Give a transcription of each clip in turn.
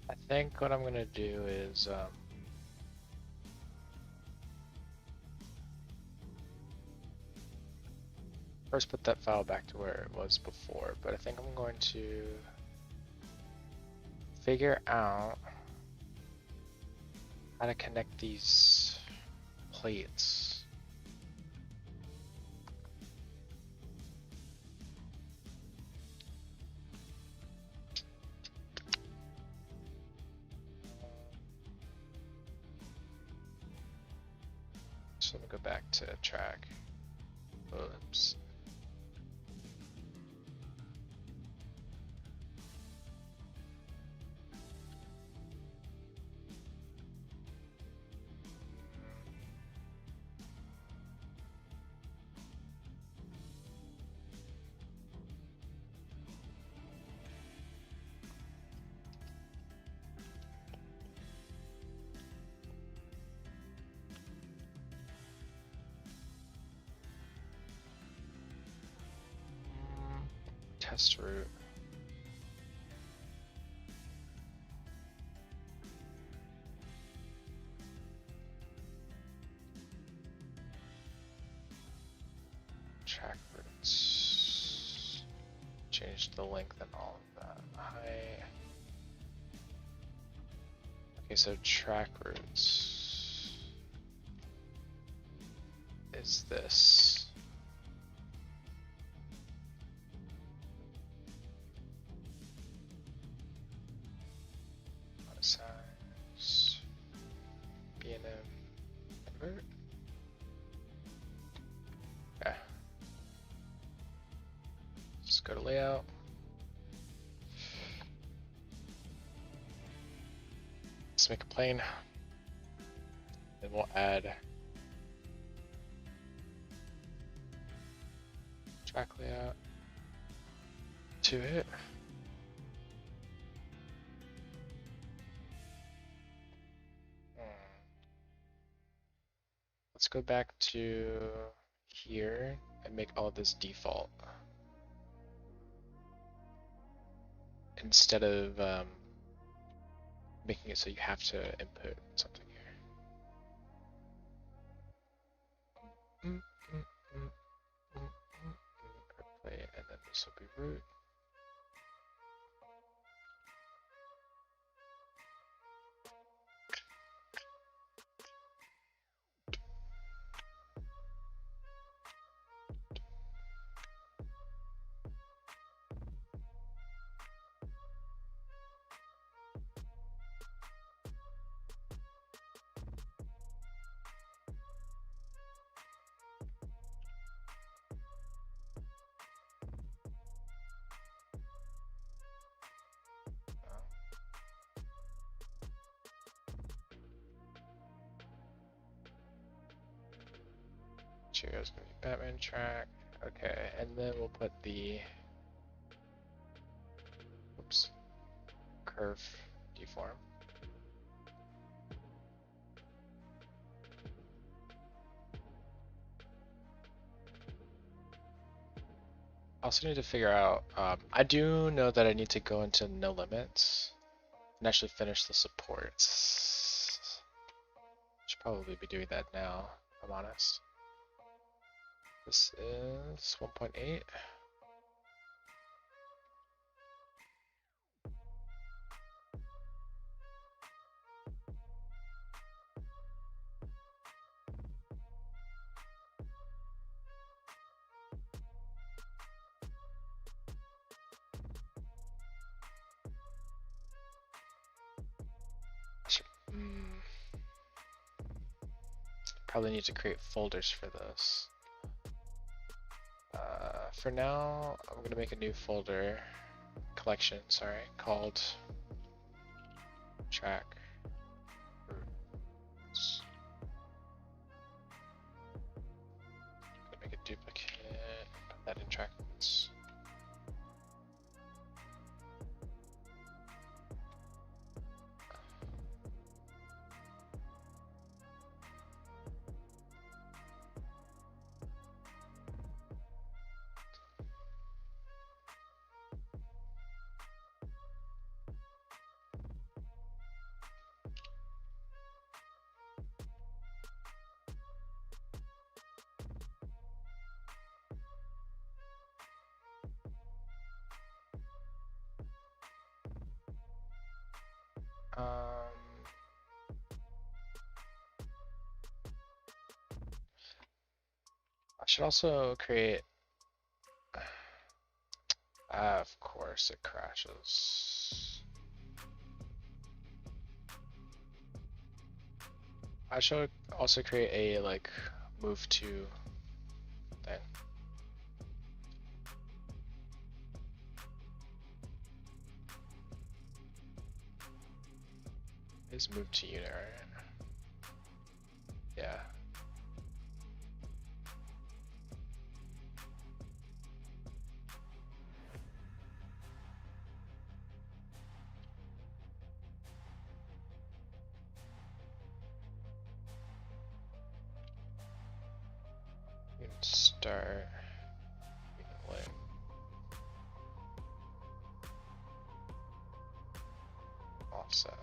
I think what I'm gonna do is first put that file back to where it was before, but I think I'm going to figure out how to connect these plates. So let me go back to track. Oops. Test route. Track routes. Change the length and all of that. Okay, so track routes is this. Size B&M convert. Okay. Just go to layout. Let's make a plane. Then we'll add track layout to it. Let's go back to here and make all of this default. Instead of making it so you have to input something here. Play, and then this will be root. Cheerio's gonna be Batman track. Okay, and then we'll put the curve deform. I also need to figure out, I do know that I need to go into no limits and actually finish the supports. Should probably be doing that now, if I'm honest. This is 1.8. Probably need to create folders for this. For now, I'm gonna make a new folder, collection, sorry, called track routes. Gonna make a duplicate, put that in track routes. I should also create. Of course, it crashes. I should also create a like move to thing. Is move to unit, right? Yeah. You can start. Unit link. Offset.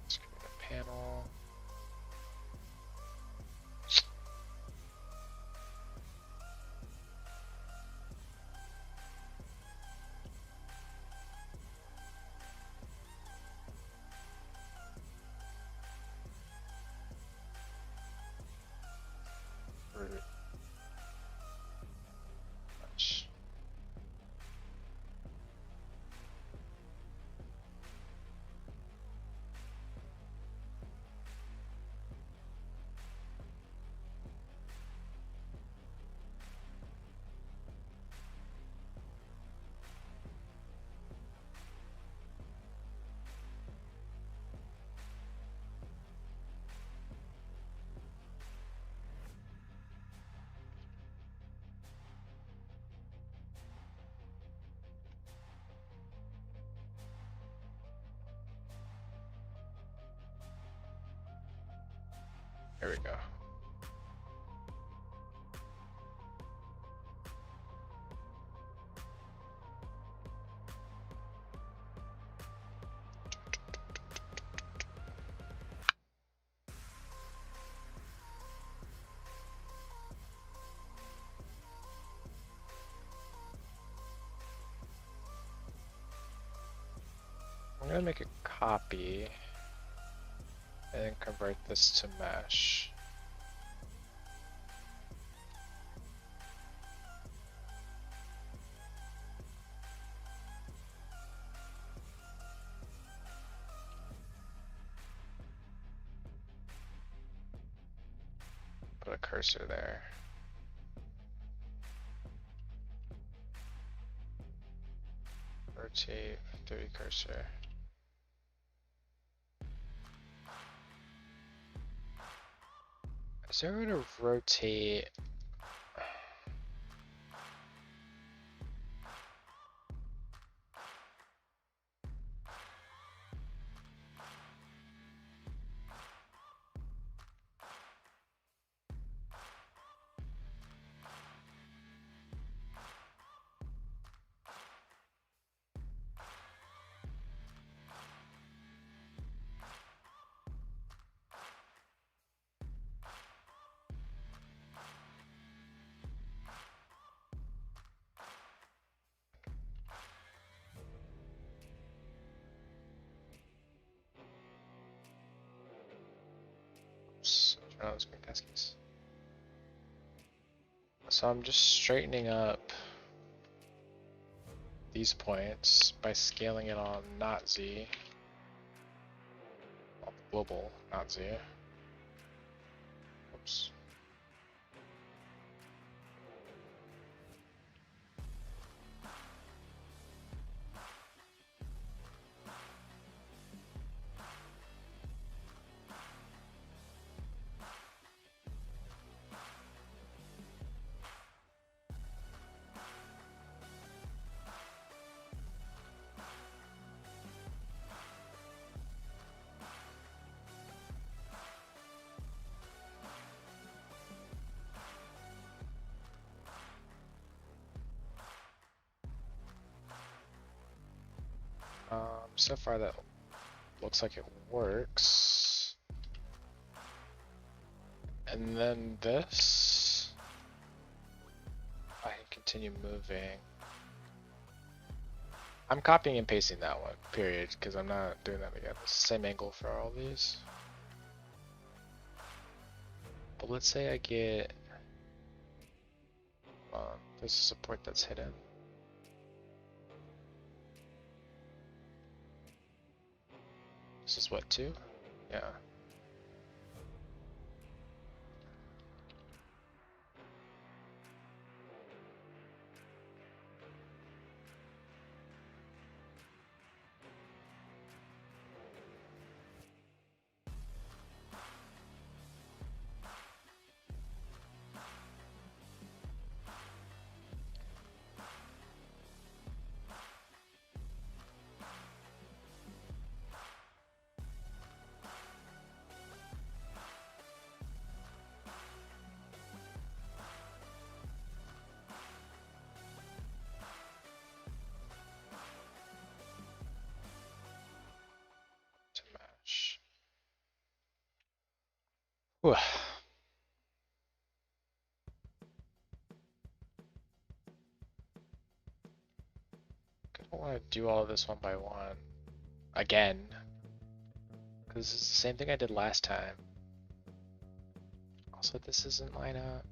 Let's create a panel. Root. Much. There we go. I'm gonna make a copy and then convert this to mesh. Put a cursor there. Rotate 30 cursor. Is there a way to rotate? Oops, turn on those Minkowski keys. So I'm just straightening up these points by scaling it on not Z. Global, not Z. Oops. So far that looks like it works. And then this, I can continue moving. I'm copying and pasting that one, period, because I'm not doing that again. It's the same angle for all these. But let's say I get, there's a support that's hidden. This is what, 2? Yeah. To match. Whew. I don't want to do all of this one by one again, because it's the same thing I did last time. Also, this doesn't line up.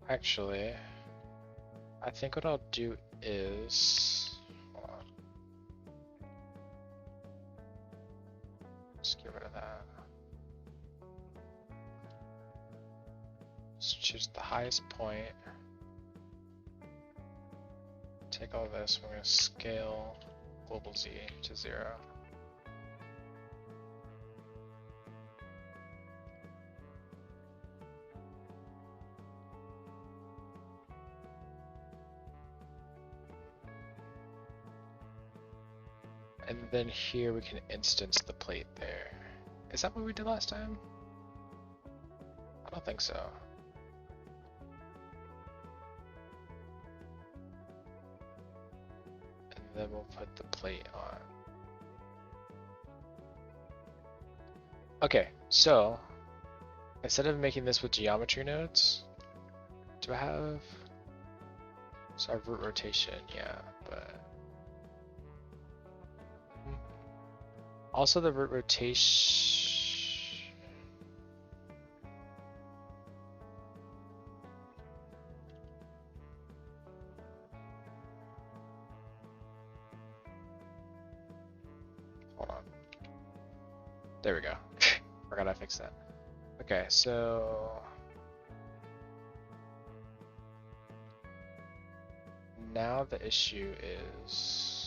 Actually, I think what I'll do is, hold on. Let's get rid of that. Let's choose the highest point. Take all this, we're going to scale global Z to 0. And then here we can instance the plate there. Is that what we did last time? I don't think so. And then we'll put the plate on. Okay, so instead of making this with geometry nodes, do I have, so our root rotation, yeah, but also the root rotation, hold on, there we go. Forgot I fixed that. Okay, so now the issue is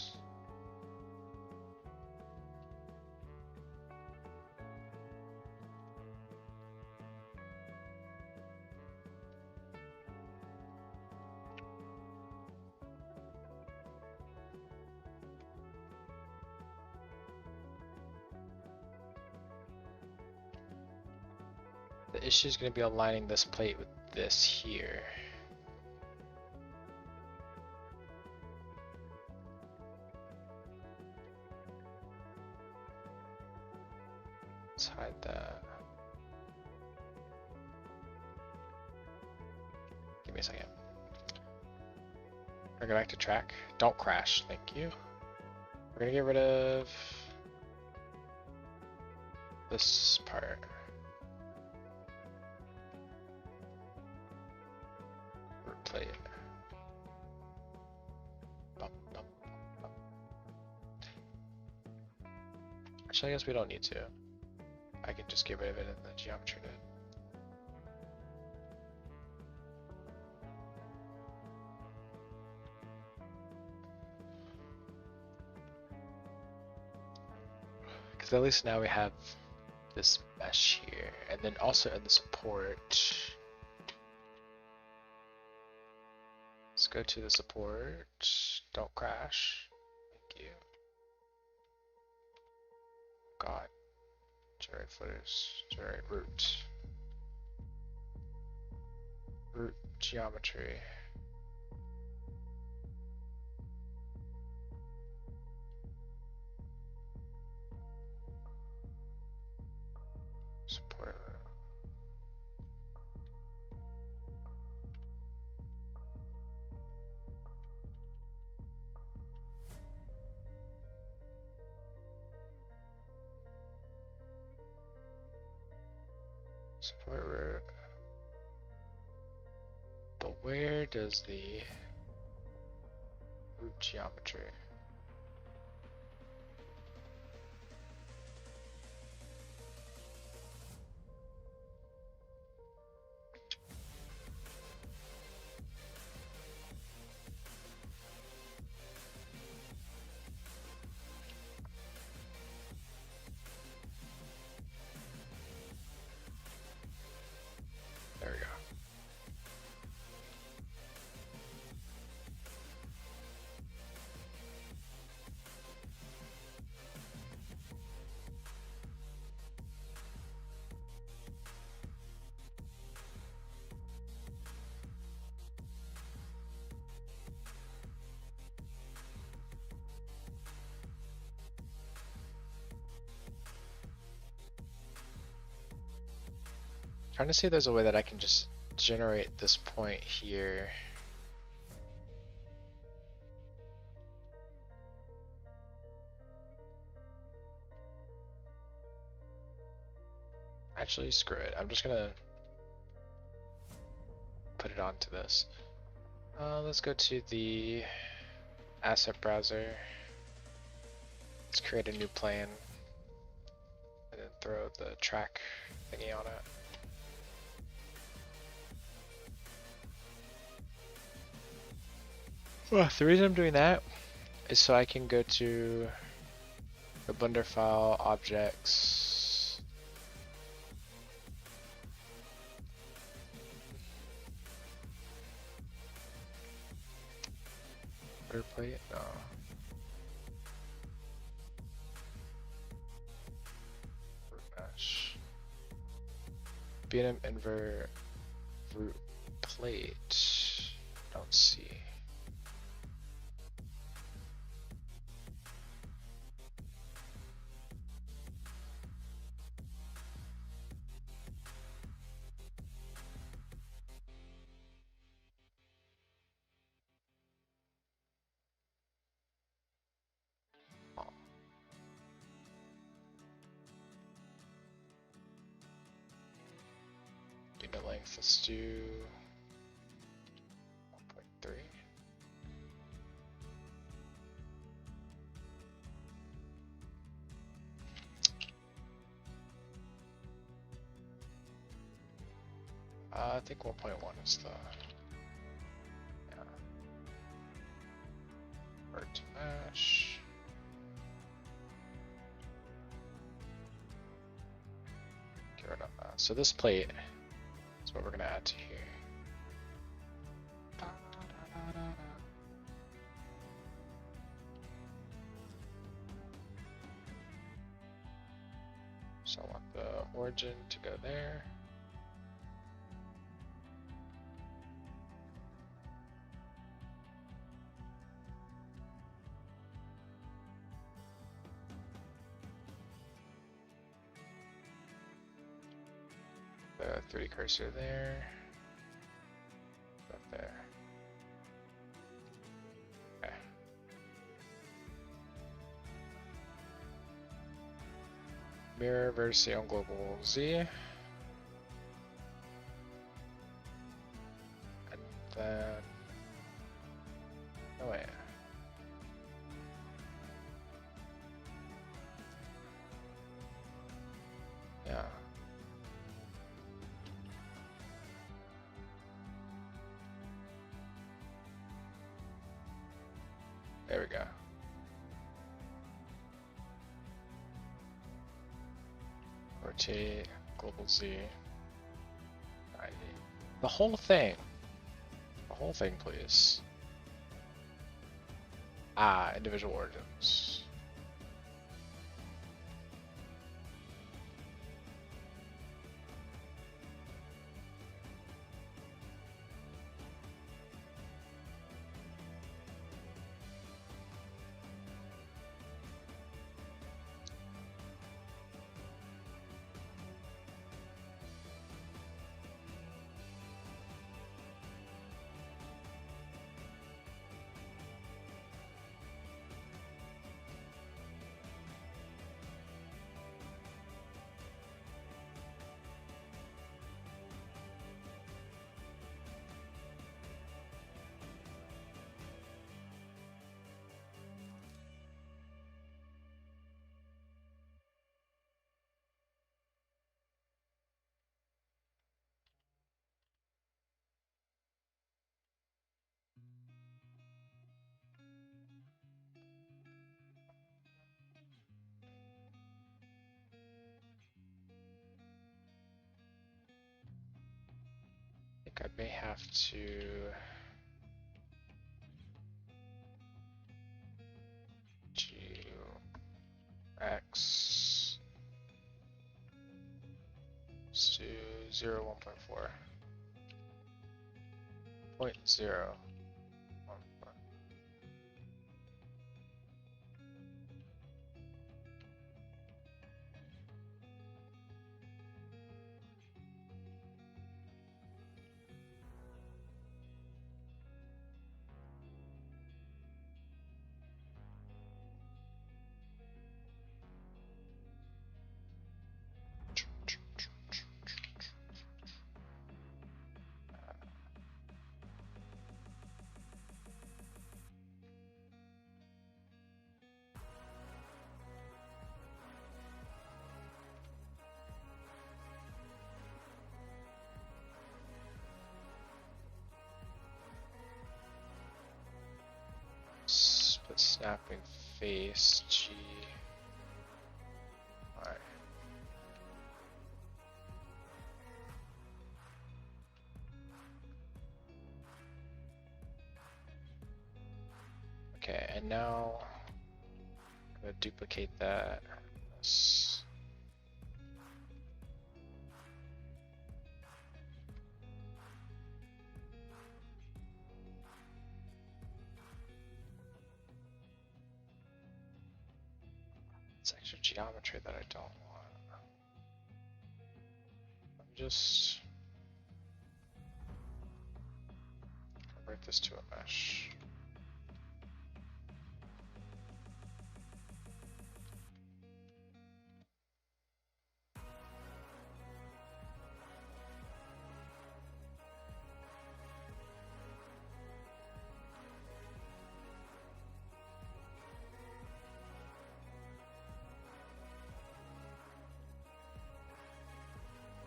going to be aligning this plate with this here. Let's hide that. Give me a second. We're going to go back to track. Don't crash, thank you. We're going to get rid of this part. Plate. Bum, bum, bum. Actually, I guess we don't need to. I can just get rid of it in the geometry node. Because at least now we have this mesh here, and then also in the support. Let's go to the support. Don't crash. Thank you. God. Generate footers. Generate root. root geometry. Support. Support root. But where does the root geometry? There we go. Trying to see if there's a way that I can just generate this point here. Actually, screw it. I'm just gonna put it onto this. Let's go to the asset browser. Let's create a new plane and then throw the track thingy on it. Well, the reason I'm doing that is so I can go to the Blender file, objects, Blender plate, no. Root mesh. B&M invert root plate. Don't see. Unit length, let's do 1.3. I think 1.1 is the vert mesh. Get rid of that. So this plate is what we're gonna add to here. So I want the origin to go there. The 3D cursor there. Up there. Okay. Mirror vertice on global Z. And then oh wait. Yeah. There we go. Rotate global Z. 90. The whole thing. The whole thing, please. Ah, individual origins. think I may have to x to 0, 1.4, 0.0. Split snapping face G. Alright. Okay, and now I'm gonna duplicate that. It's extra geometry that I don't want. I'm just convert this to a mesh.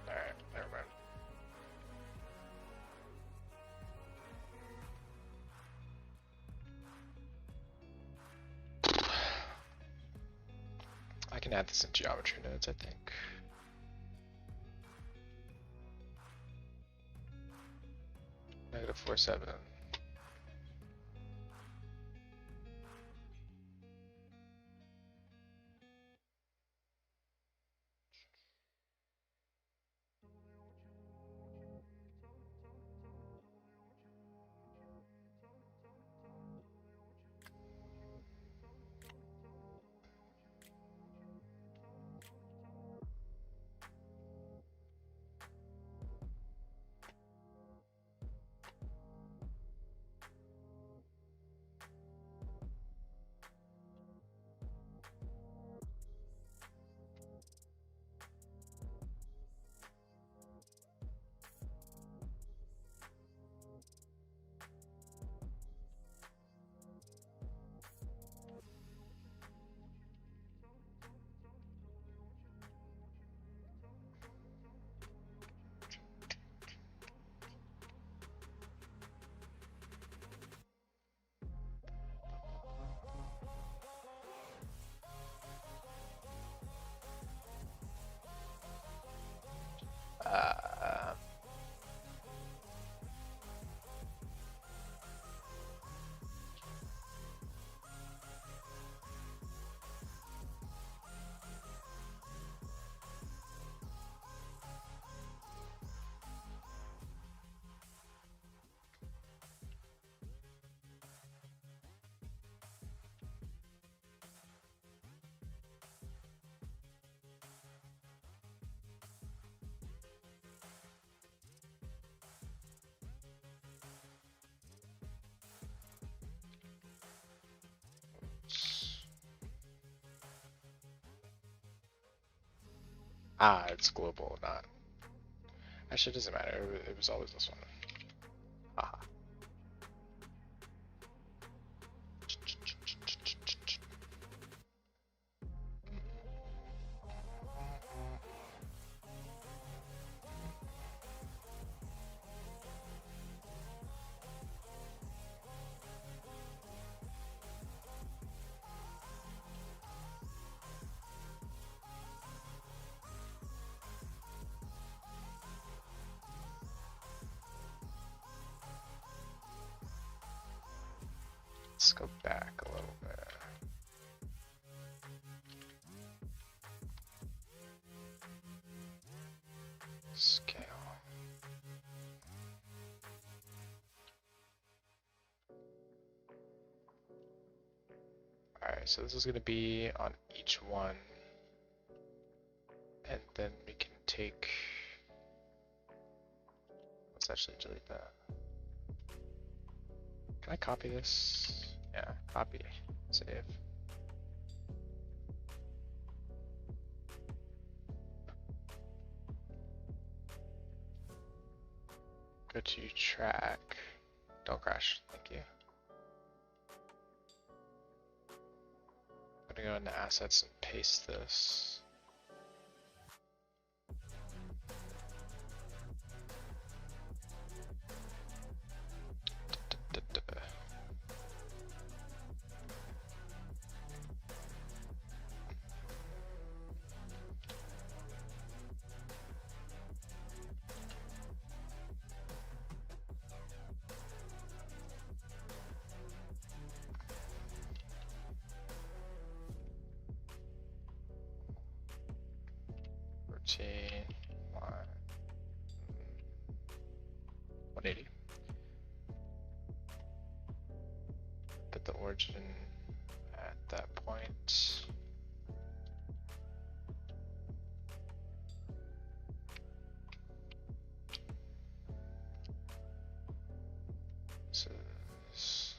Alright, never mind. I can add this in geometry nodes, I think. -47. Uh, it's global, not. Actually, it doesn't matter. It was always this one. Aha. Let's go back a little bit. Scale. Alright, so this is going to be on each one. And then we can take... Let's actually delete that. Can I copy this? Yeah, copy, save. Go to track. Don't crash, thank you. I'm gonna go into assets and paste this. Routine 180. Put the origin at that point. So this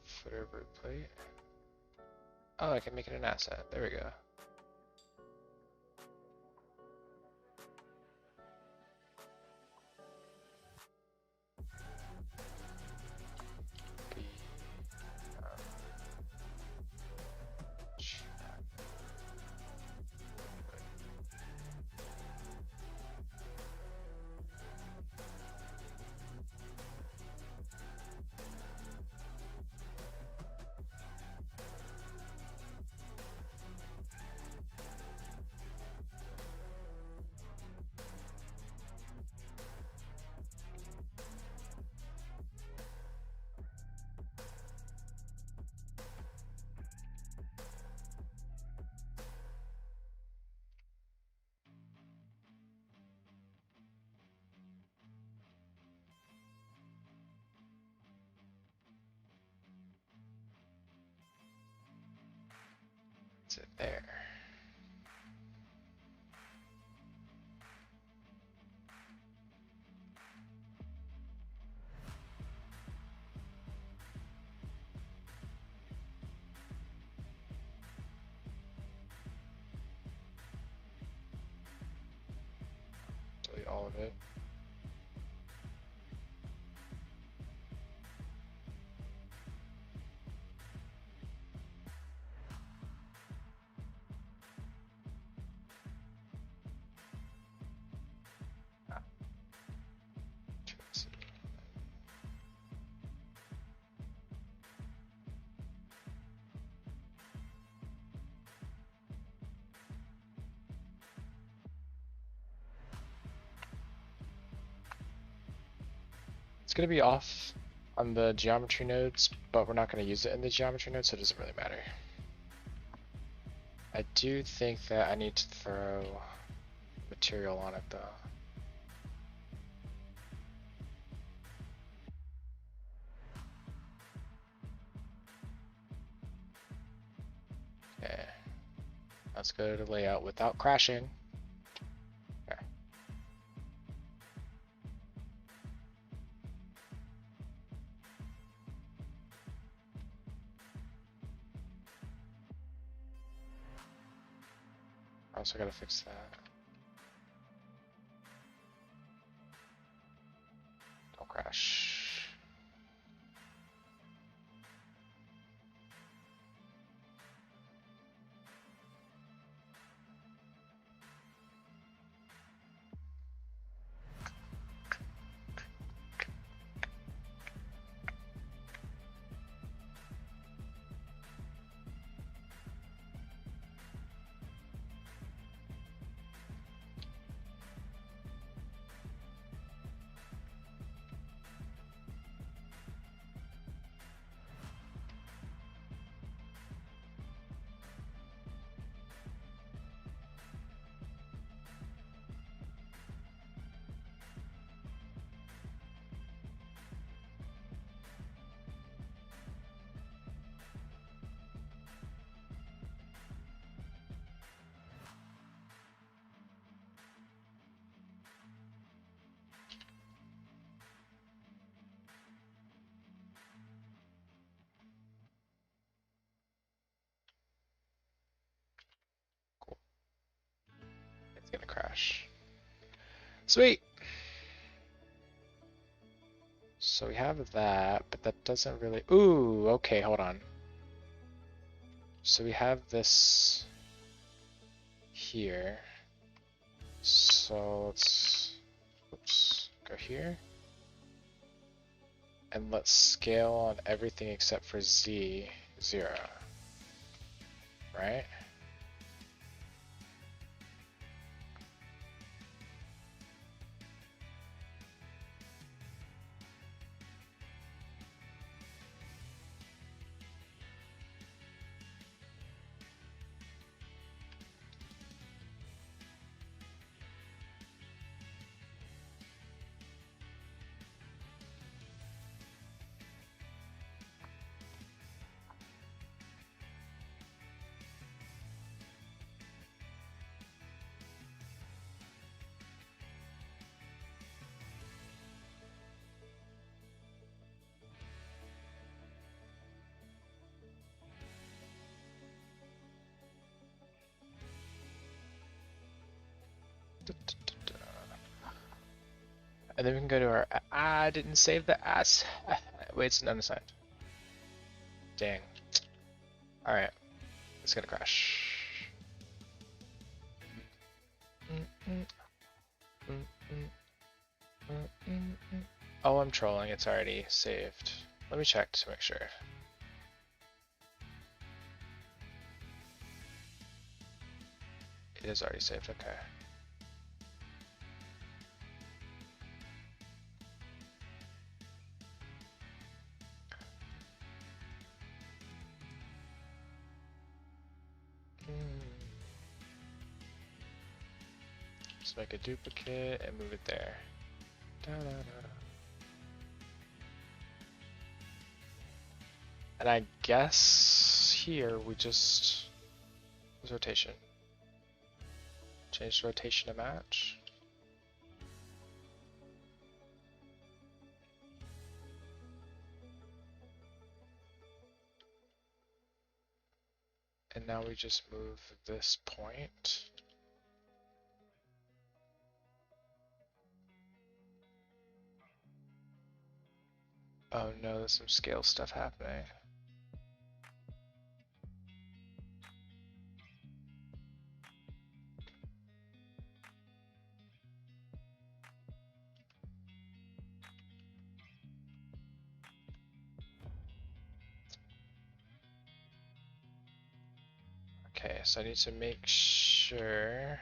footer root plate. Oh, I can make it an asset. There we go. It there. Delete all of it. It's going to be off on the geometry nodes, but we're not going to use it in the geometry node, so it doesn't really matter. I do think that I need to throw material on it though. Okay. Let's go to layout without crashing. Okay. Also gotta fix that. Don't crash. crash. Sweet. So we have that, but that doesn't really. Ooh, okay, hold on. So we have this here. So let's, oops, go here. And let's scale on everything except for Z 0. Right? And then we can go to our. I didn't save the ass. Wait, it's unassigned. Dang. Alright. It's gonna crash. Oh, I'm trolling. It's already saved. Let me check to make sure. It is already saved. Okay. Just make a duplicate and move it there. Da-da-da. And I guess here we just rotation. Change rotation to match. And now we just move this point. Oh no, there's some scale stuff happening. Okay, so I need to make sure.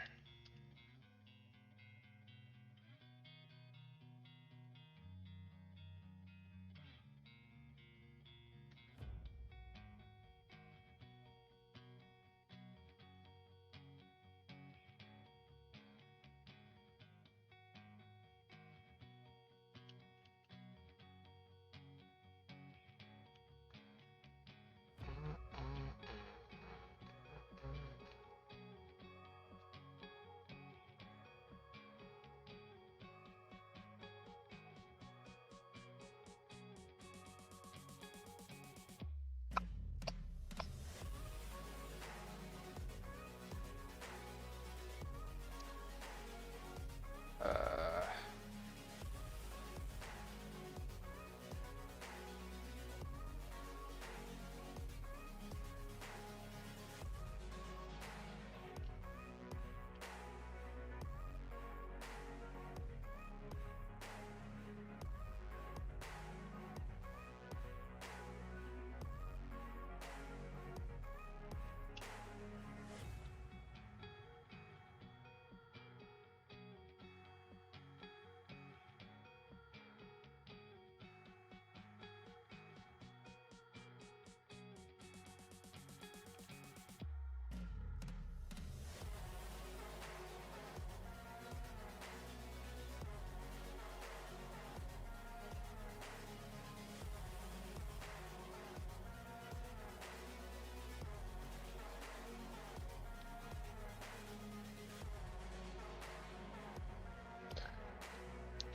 Uh,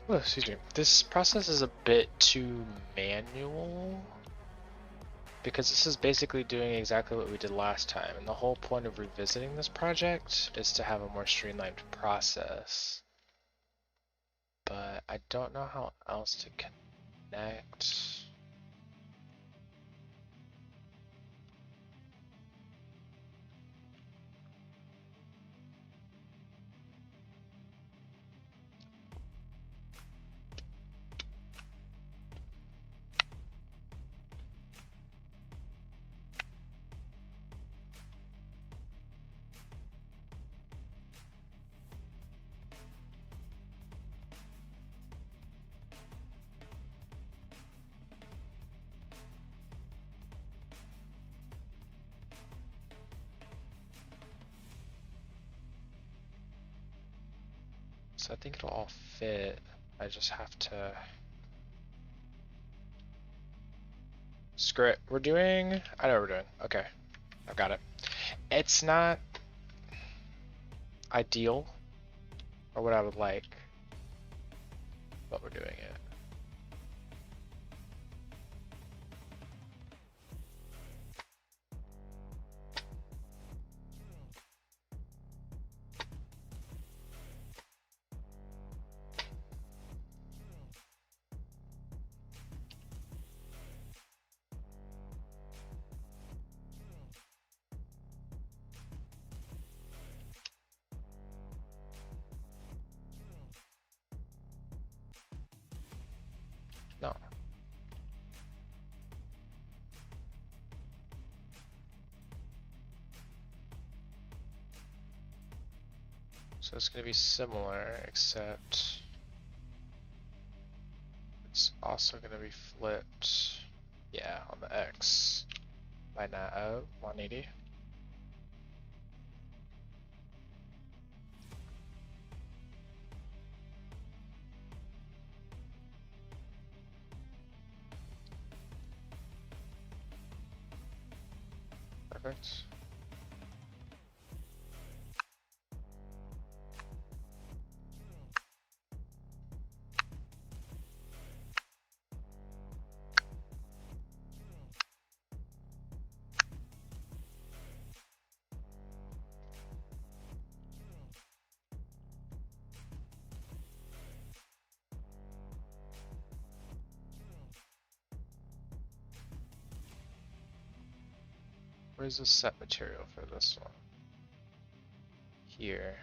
oh, excuse me. This process is a bit too manual. because this is basically doing exactly what we did last time, and the whole point of revisiting this project is to have a more streamlined process. But I don't know how else to connect. So I think it'll all fit. I just have to. Screw it. We're doing. I know what we're doing. Okay. I've got it. It's not ideal or what I would like, but we're doing it. No. So it's going to be similar, except it's also going to be flipped, yeah, on the X by now 180. Perfect. Where's the set material for this one? Here.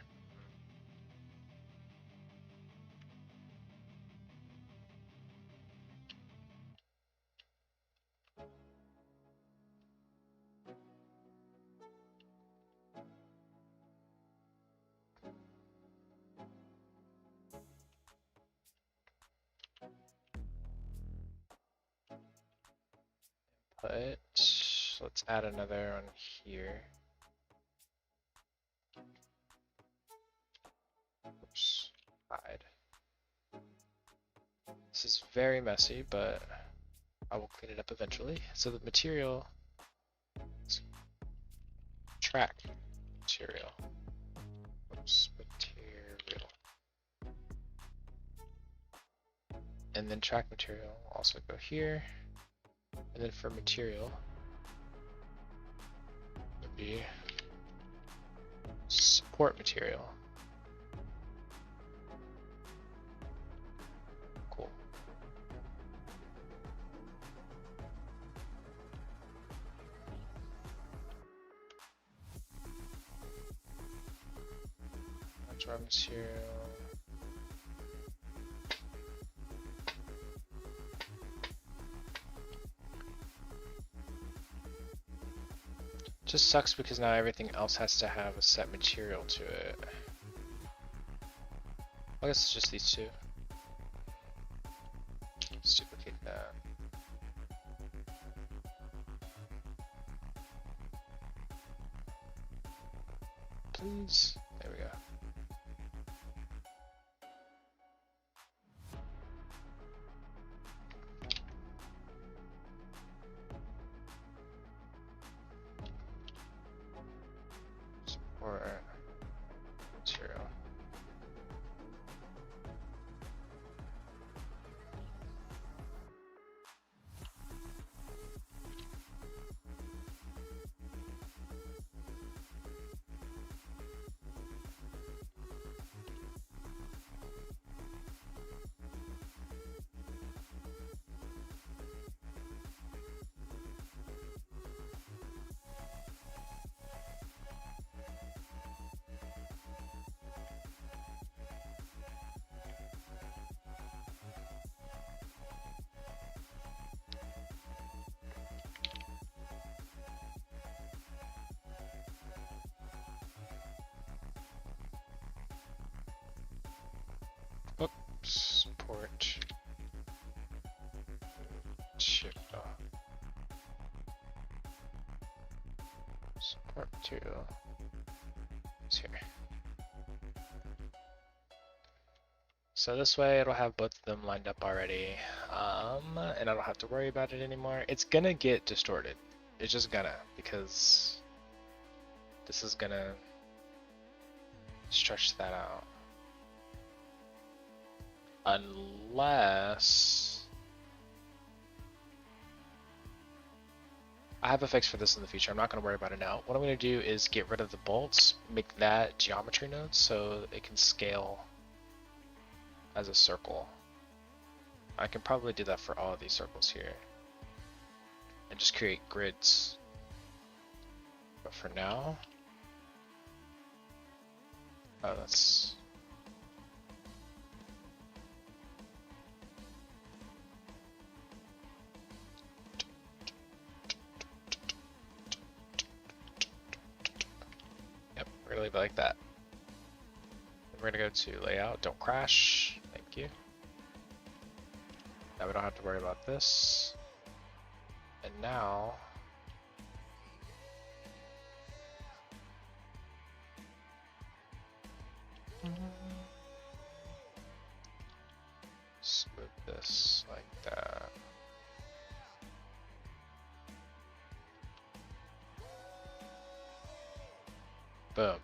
Put. Let's add another one here. Oops. Hide. This is very messy, but I will clean it up eventually. So the material is track material. Oops, material. And then track material will also go here. And then for material, it would be support material. Cool. That's raw material. Just sucks because now everything else has to have a set material to it. I guess it's just these two. Let's duplicate that. Please. There we go. Support material. to is here. So this way it'll have both of them lined up already, and I don't have to worry about it anymore. It's gonna get distorted. It's just gonna, because this is gonna stretch that out. Unless I have a fix for this in the future. I'm not going to worry about it now. What I'm going to do is get rid of the bolts, make that geometry node so it can scale as a circle. I can probably do that for all of these circles here and just create grids. But for now, oh, that's yep, we're gonna leave it like that. We're gonna go to layout, don't crash, thank you. Now we don't have to worry about this. And now smooth this like that. Boom.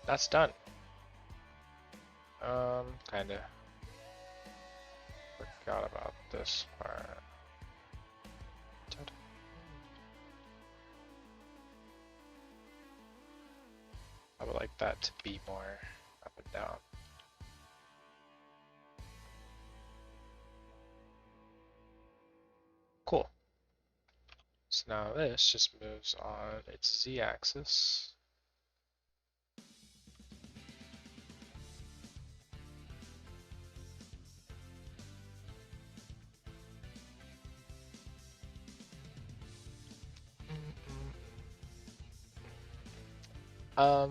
That's done. Kinda forgot about this part. I would like that to be more up and down. Cool. So now this just moves on its z-axis.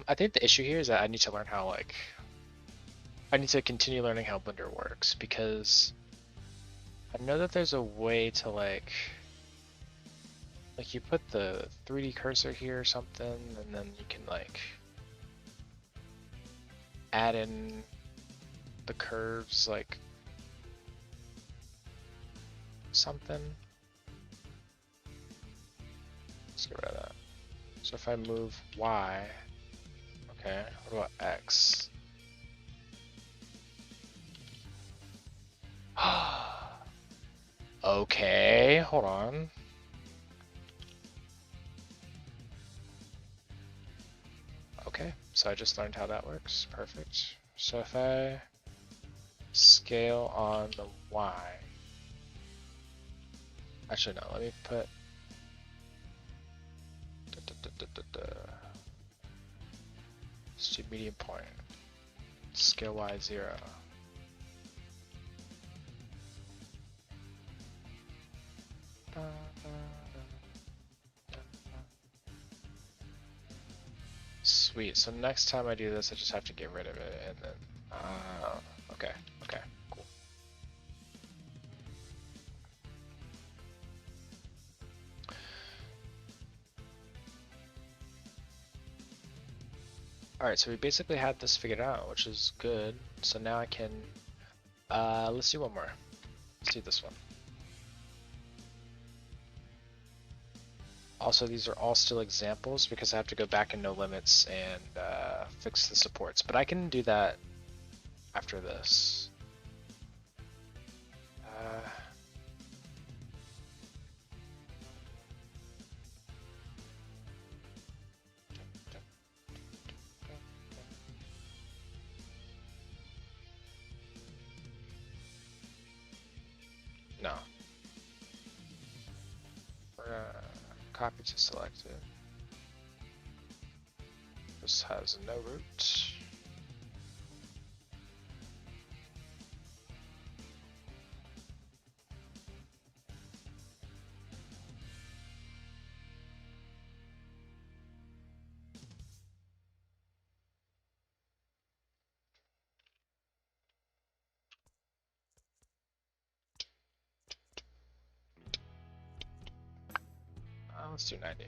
I think the issue here is that I need to learn how, I need to continue learning how Blender works, because I know that there's a way to like you put the 3D cursor here or something, and then you can like add in the curves like something. Let's get rid of that. So if I move Y, okay, what about X? Okay, hold on. Okay, so I just learned how that works. Perfect. So if I scale on the Y, actually no, let me put let's do medium point. Scale Y 0. Sweet, so next time I do this, I just have to get rid of it, and then, okay, cool. Alright, so we basically had this figured out, which is good. So now I can, let's do one more. Let's do this one. Also, these are all still examples because I have to go back in No Limits and fix the supports, but I can do that after this. No. We're gonna copy to selected. This has no root. Let's do 90.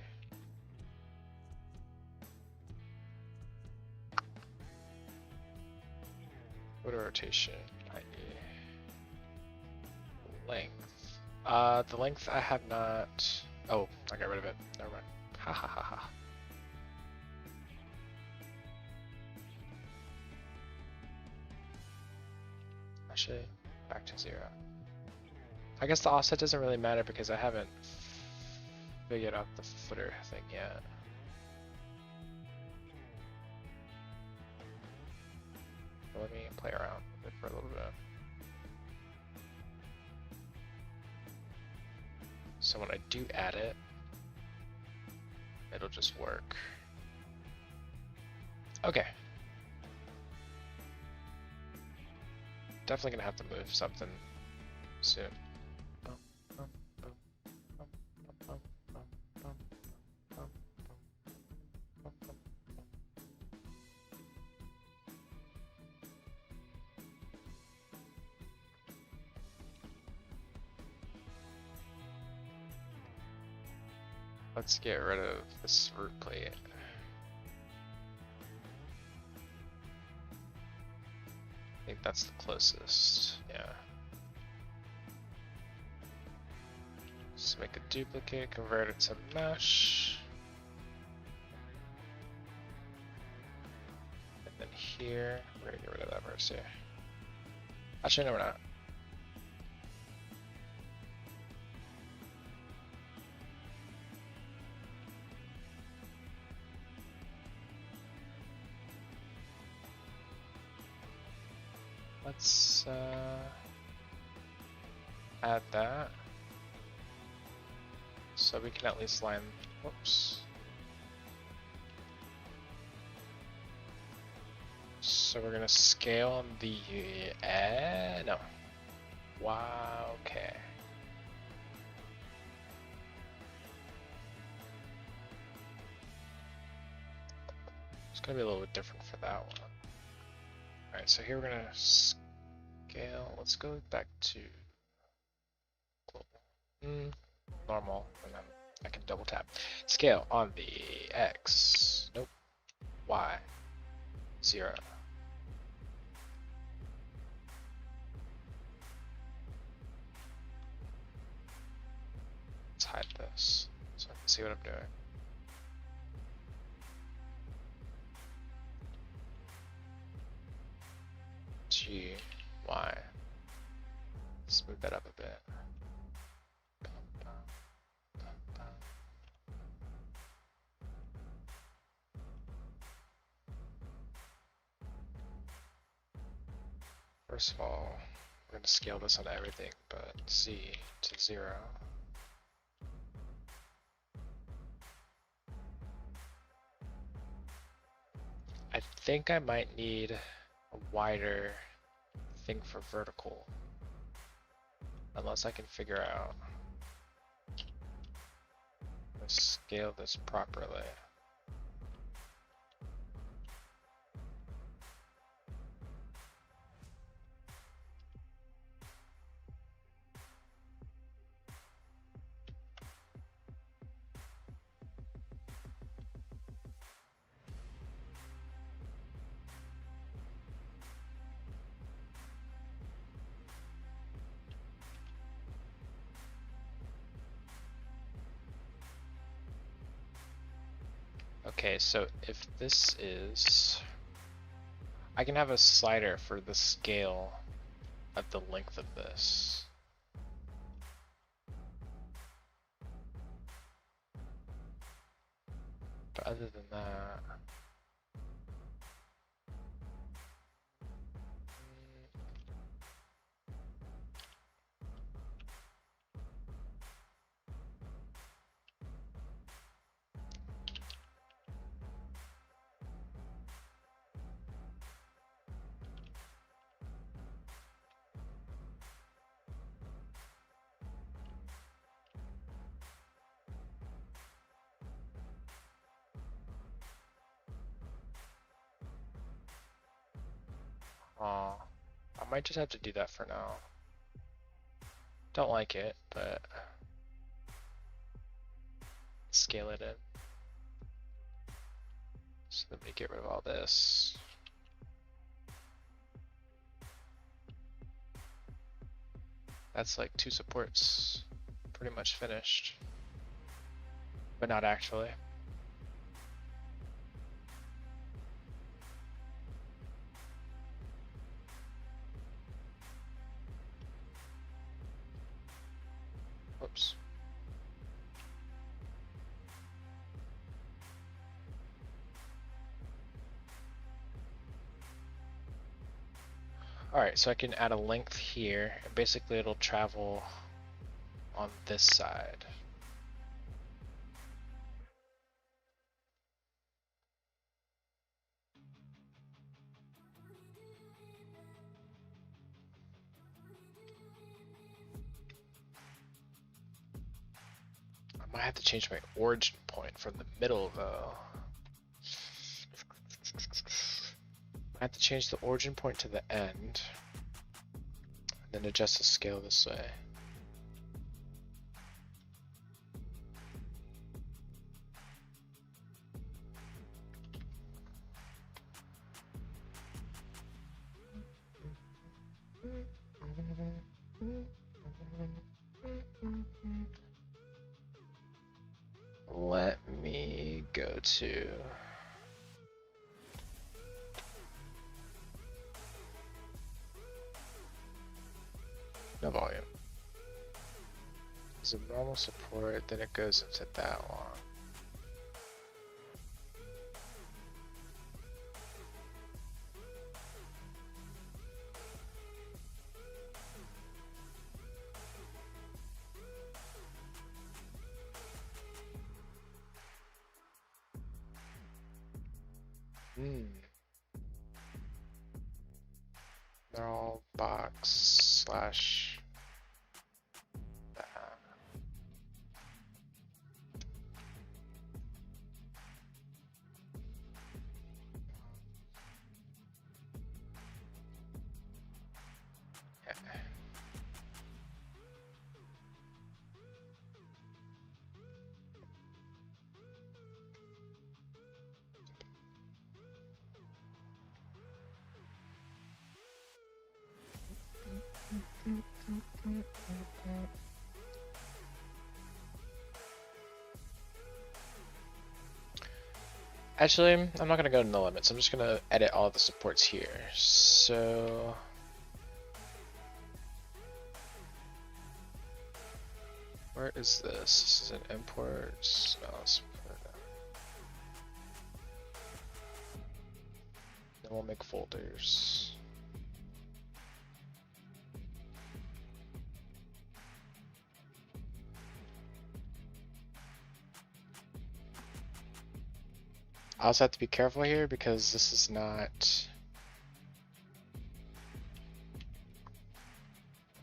Go to rotation, 90. Length. The length I have not. Oh, I got rid of it. Never mind. Ha ha ha ha. Actually, back to 0. I guess the offset doesn't really matter because I haven't figured out the footer thing yet. Let me play around with it for a little bit. So when I do add it, it'll just work. Okay. Definitely gonna have to move something soon. Let's get rid of this root plate. I think that's the closest, yeah. Just make a duplicate, convert it to mesh. And then here, we're gonna get rid of that verse here. Actually, no, we're not. Let's add that so we can at least line. Whoops. So we're gonna scale on the no. Wow. Okay. It's gonna be a little bit different for that one. All right. So here we're gonna scale. Let's go back to global. Normal, and then I can double tap. Scale on the X. Nope. Y. 0. Let's hide this so I can see what I'm doing. G, Y. Smooth that up a bit. First of all, we're going to scale this on everything but Z to 0. I think I might need a wider thing for vertical, unless I can figure out how to scale this properly. Okay, so if this is, I can have a slider for the scale of the length of this. But other than that, I might just have to do that for now. Don't like it, but scale it in. So let me get rid of all this. That's like 2 supports pretty much finished, but not actually. Whoops. Alright, so I can add a length here, and basically it'll travel on this side. I might have to change my origin point from the middle though. I have to change the origin point to the end, and then adjust the scale this way. Let me go to no volume. It's a normal support, then it goes into that one. They're all box slash that. Yeah. Actually, I'm not gonna go to no limits. I'm just gonna edit all the supports here. So where is this? This is an imports. No, let's put it down. Then we'll make folders. I also have to be careful here because this is not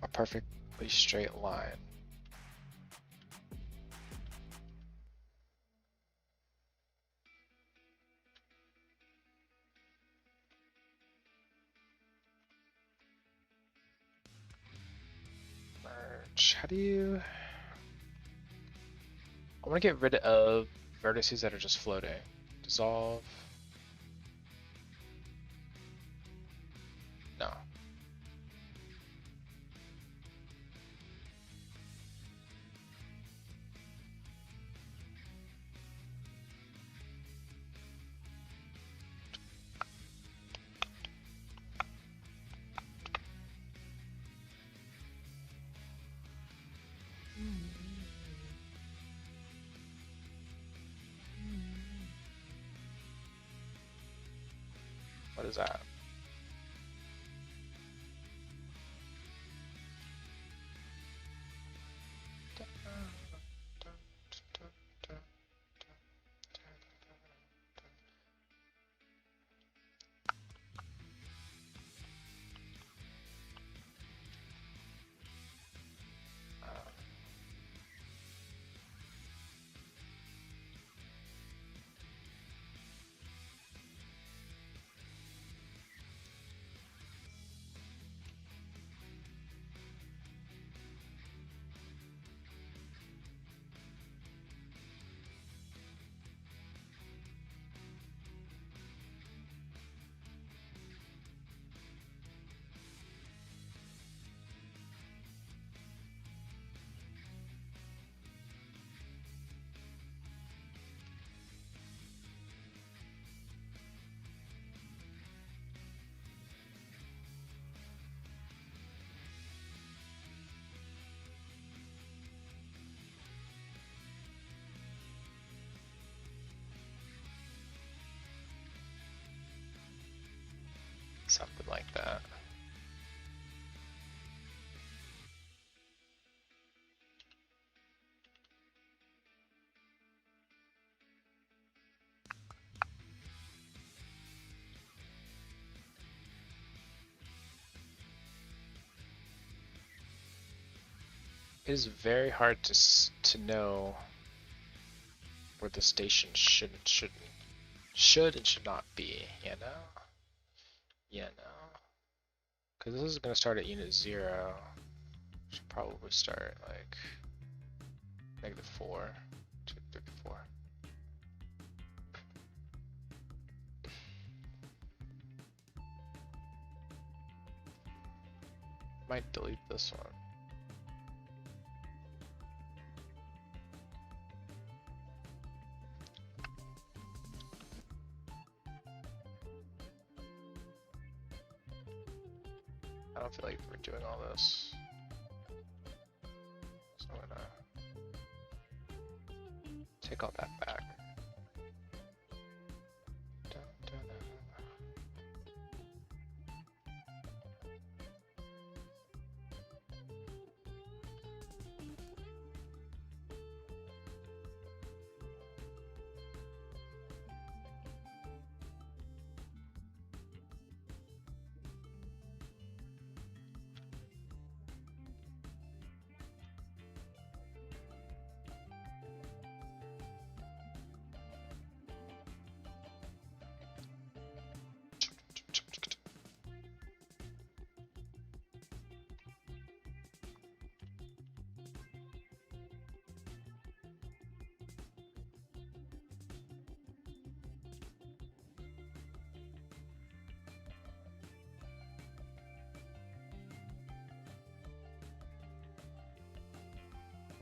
a perfectly straight line. Merge. How do you... I want to get rid of vertices that are just floating. Dissolve. No. What is that? Something like that. It is very hard to know where the station should and should not be, you know? You know? Because this is going to start at unit 0. Should probably start like -4, 2, 3, 4. Might delete this one. I don't feel like we're doing all this. So I'm gonna take all that back. Dun, dun, dun.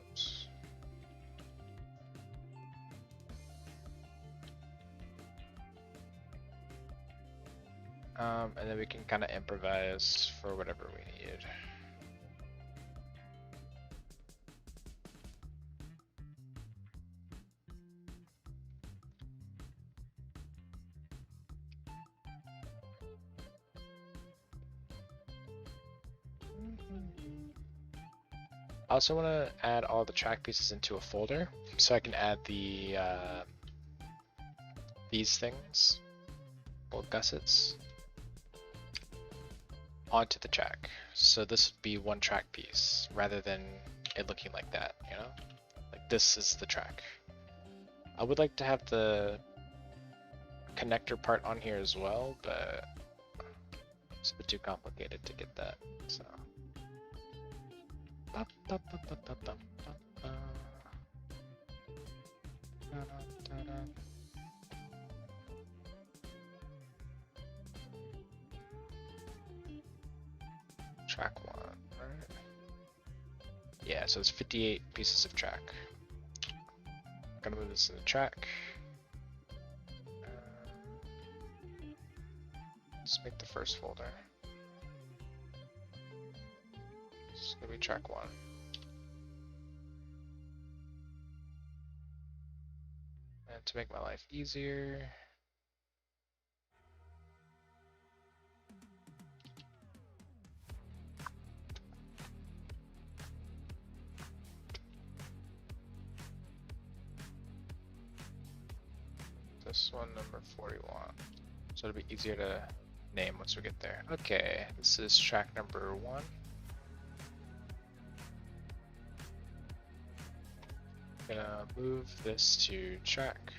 Oops. And then we can kind of improvise for whatever we need. I also want to add all the track pieces into a folder so I can add the these things, little gussets, onto the track. So this would be one track piece rather than it looking like that, you know? Like this is the track. I would like to have the connector part on here as well, but it's a bit too complicated to get that, so. Track 1, right? Yeah, so it's 58 pieces of track. I'm gonna move this to the track. Let's make the first folder. It's gonna be track 1. And to make my life easier, this one number 41. So it'll be easier to name once we get there. Okay, this is track number 1. Gonna move this to track.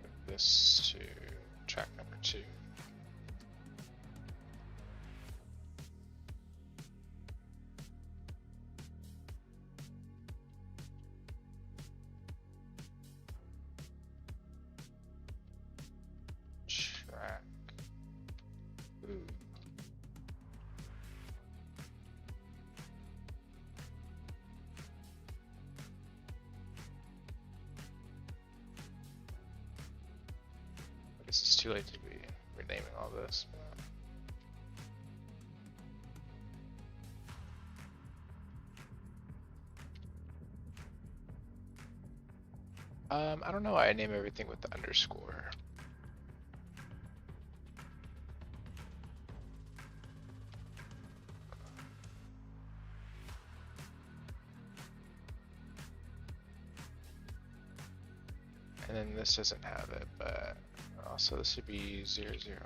Move this to track number 2. Track. Ooh. I guess it's too late to be renaming all this. I don't know why I name everything with the underscore. And then this doesn't have it, but also this would be 0, 0.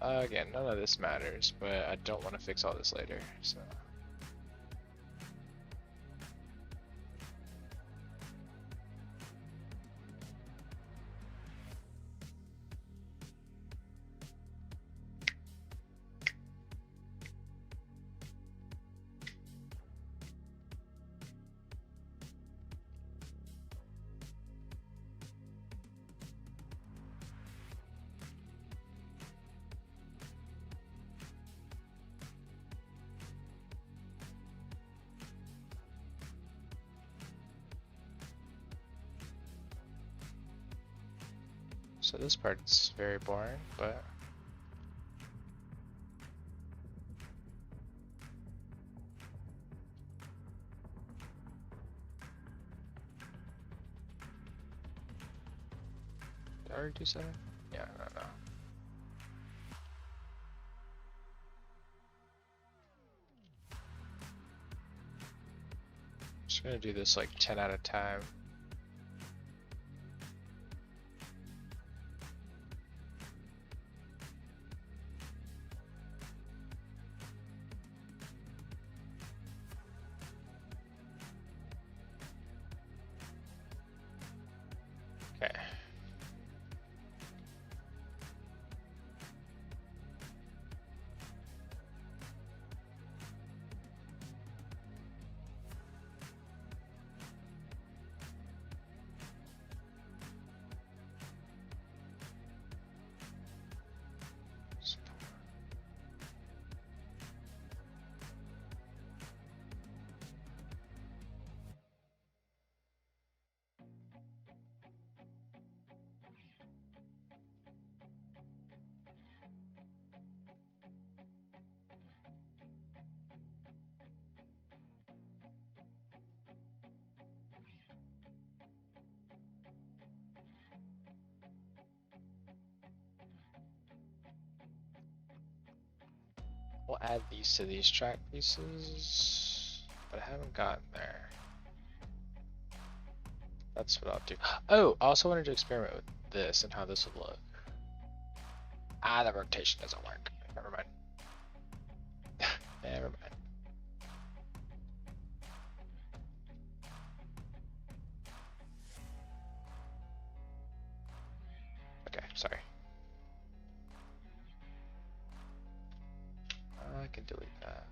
Again, none of this matters, but I don't want to fix all this later, so. So this part's very boring, but did I already do 7? Yeah, no. Just gonna do this like 10 at a time. Okay. We'll add these to these track pieces, but I haven't gotten there. That's what I'll do. Oh, I also wanted to experiment with this and how this would look. Ah, the rotation doesn't work. Never mind. Never mind. Okay, sorry. I can delete that.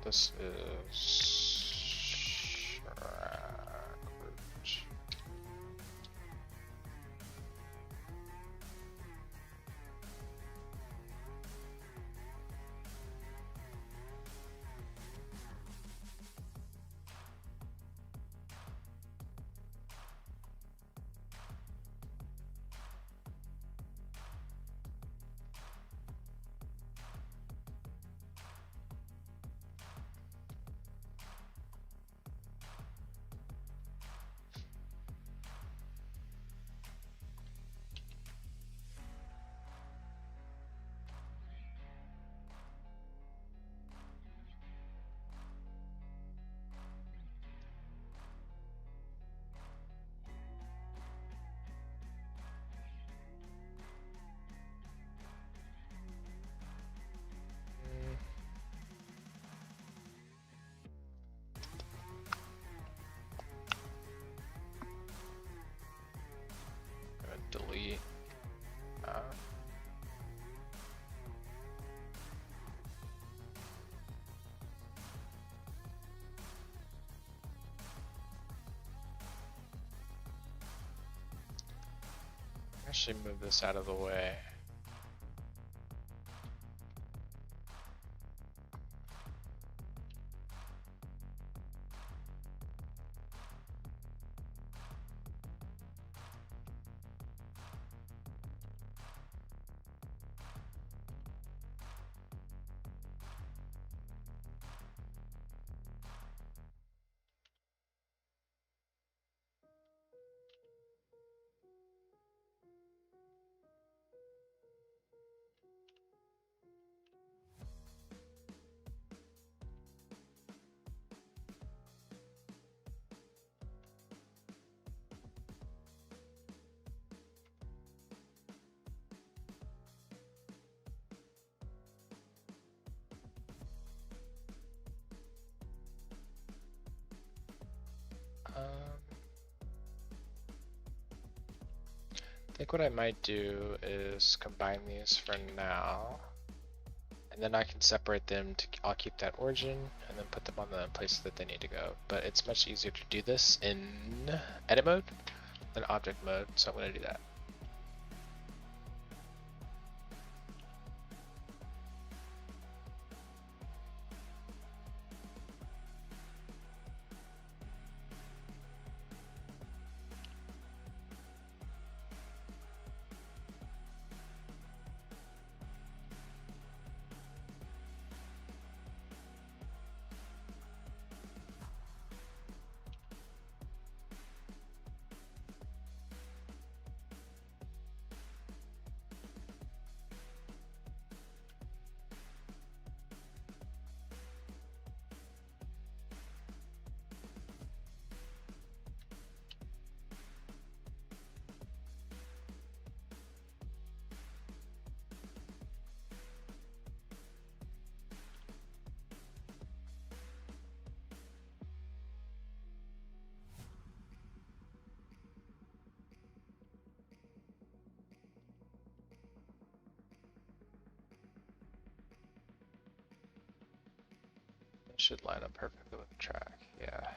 This is Root. Delete. Actually move this out of the way. think what I might do is combine these for now, and then I can separate them to, I'll keep that origin and then put them on the places that they need to go. But it's much easier to do this in edit mode than object mode, so I'm going to do that. It should line up perfectly with the track, yeah.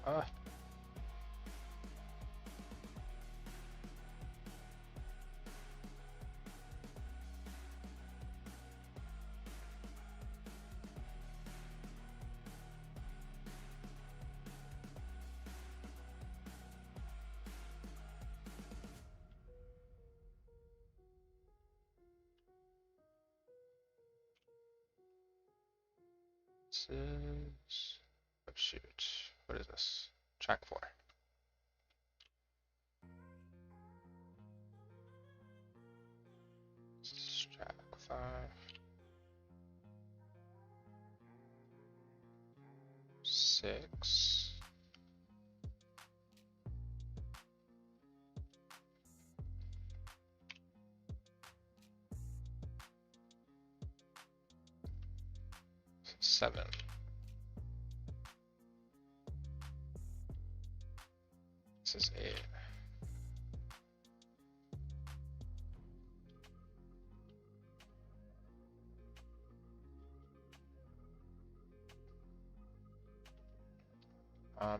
Ah. This is, oh shoot, what is this? Track 4. This is track 5. 6. 7. This is 8.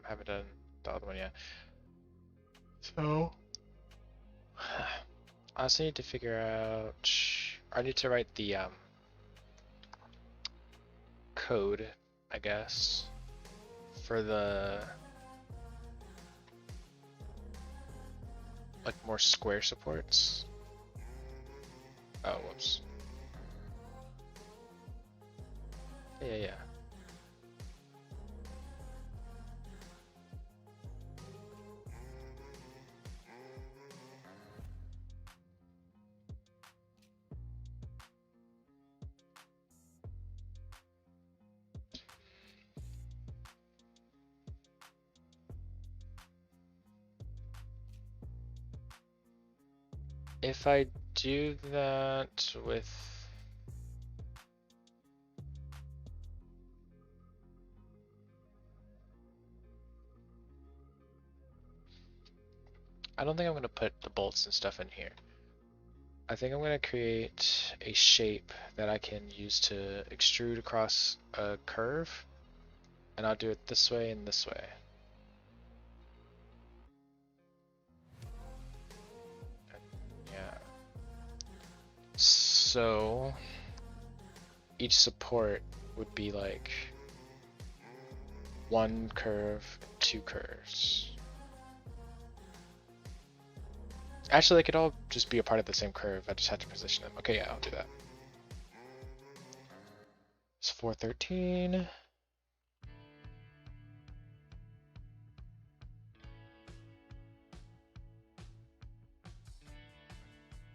Haven't done the other one yet. So I also need to figure out, I need to write the code, I guess, for the like more square supports. Oh, whoops. Yeah. If I do that with I don't think I'm going to put the bolts and stuff in here. I think I'm going to create a shape that I can use to extrude across a curve, and I'll do it this way and this way. Yeah. So each support would be like one curve, 2 curves. Actually, they could all just be a part of the same curve. I just have to position them. Okay, yeah, I'll do that. It's 413.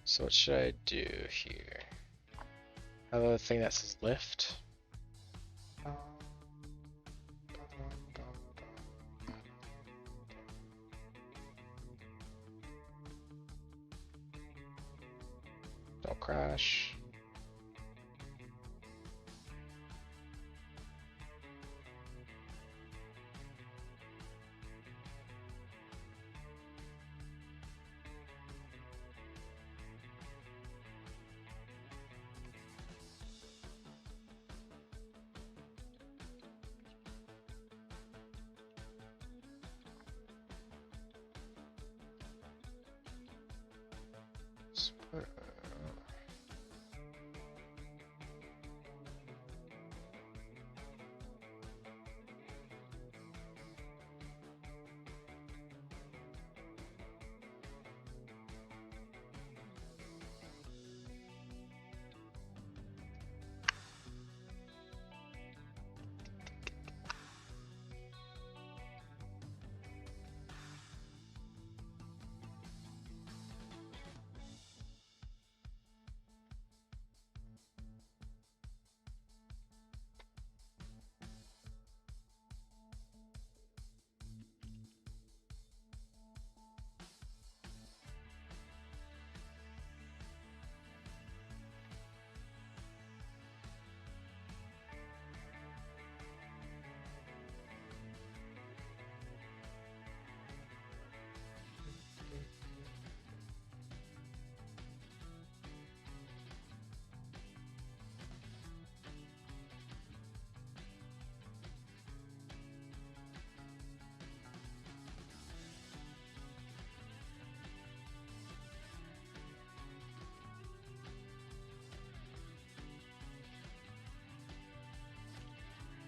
So what should I do here? I have a thing that says lift. Don't crash.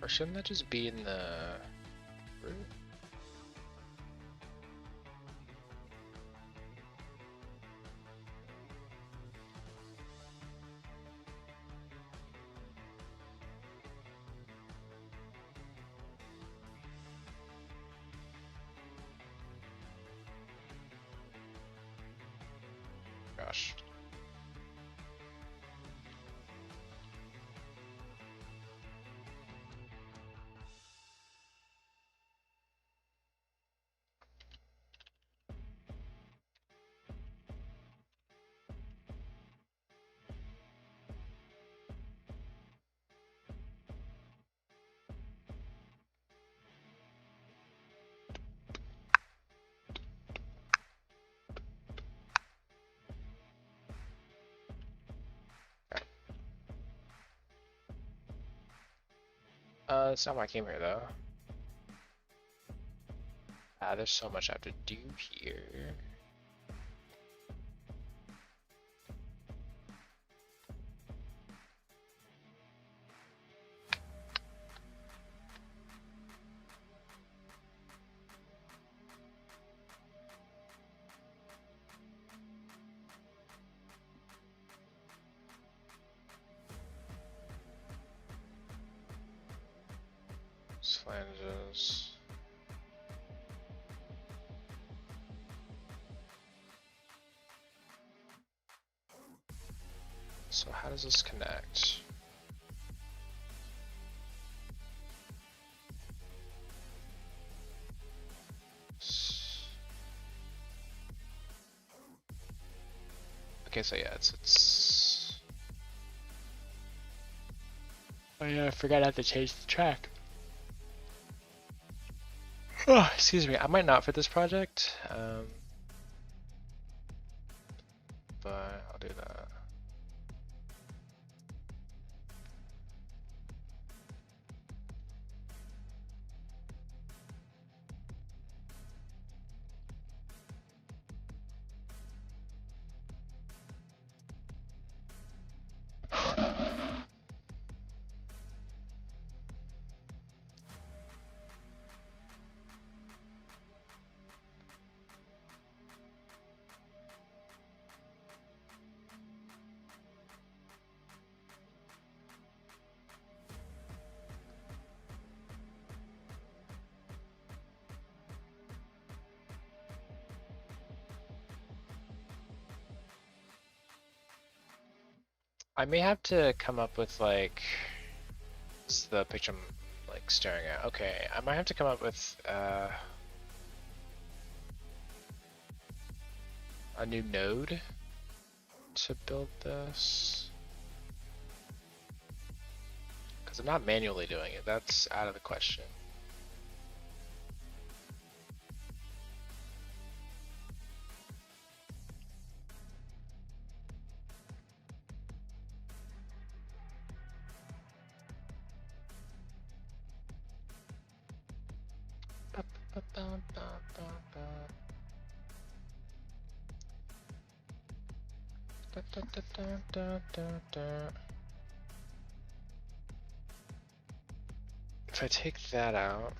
Or shouldn't that just be in the root? Gosh. That's not why I came here though. There's so much I have to do here. Flanges. So how does this connect? Okay, so yeah, it's. Oh yeah, I forgot I have to change the track. Oh, excuse me, I might not for this project, but I'll do that. I may have to come up with like, this is the picture I'm like staring at. Okay, I might have to come up with a new node. to build this. Because I'm not manually doing it, that's out of the question. If I take that out,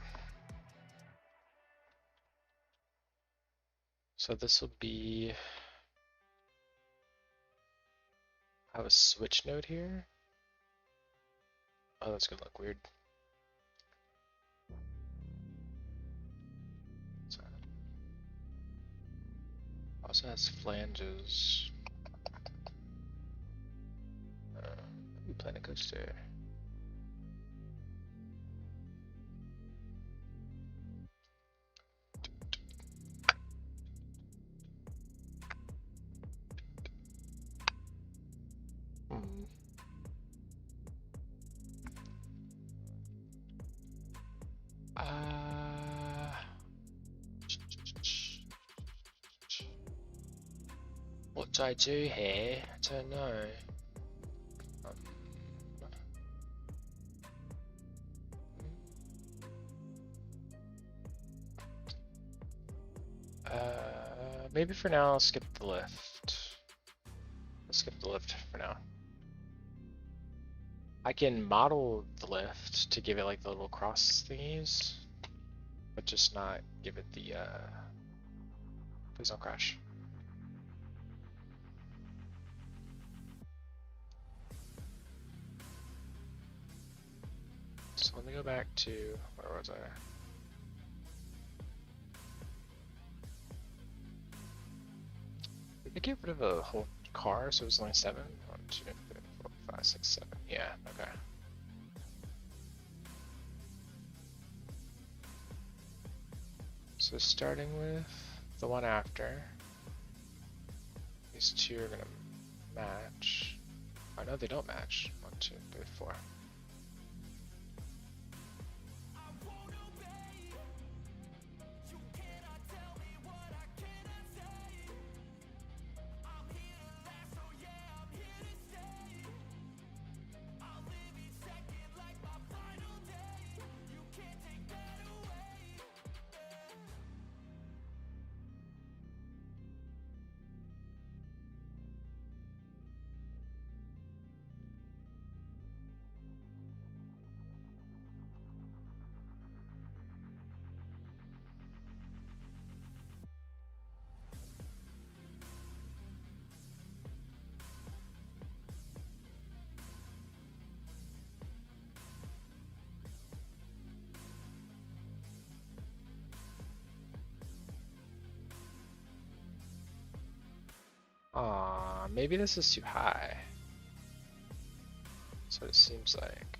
so this will be, I have a switch node here. Oh, that's gonna look weird. Also has flanges. Planet coaster. What do I do here? I don't know. Maybe for now I'll skip the lift. Let's skip the lift for now. I can model the lift to give it like the little cross thingies, but just not give it the, please don't crash. So let me go back to, where was I? Did they get rid of a whole car so it was only 7? 1, 2, 3, 4, 5, 6, 7. Yeah, okay. So starting with the one after, these two are gonna match. Oh no, they don't match. 1, 2, 3, 4. Aw, maybe this is too high. That's what it seems like.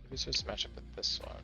Maybe it's supposed to match up with this one.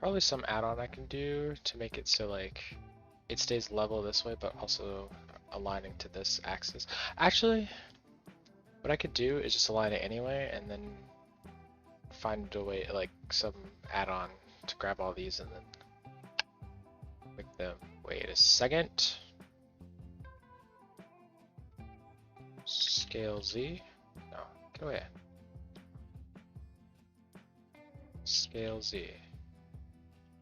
Probably some add-on I can do to make it so like it stays level this way but also aligning to this axis. Actually, what I could do is just align it anyway and then find a way, like some add-on to grab all these and then make them. Wait a second. Scale Z. No, get away. Scale Z.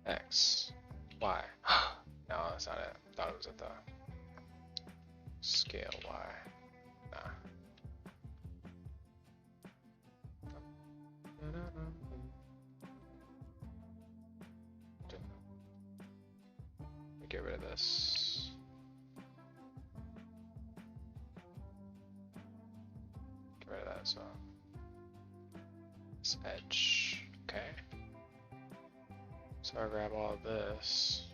X. Y. No, that's not it. I thought it was at the scale Y. Nah. Let me get rid of this. Get rid of that as well. This edge. Okay. So I'll grab all of this.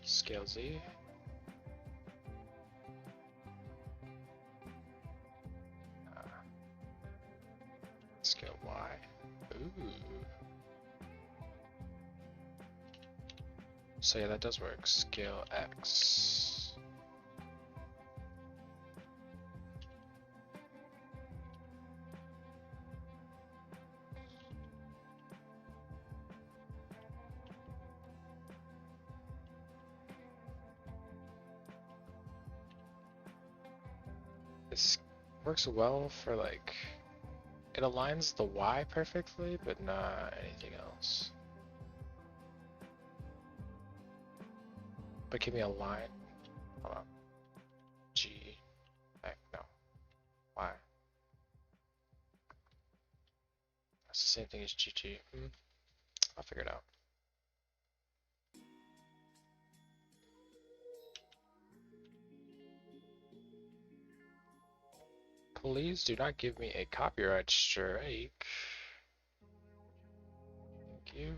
Scale Z. Scale Y. Ooh. So yeah, that does work. Scale X. This works well for like, it aligns the Y perfectly, but not anything else. But can we align? Hold on. G. No. Y. That's the same thing as GG. I'll figure it out. Please do not give me a copyright strike. Thank you.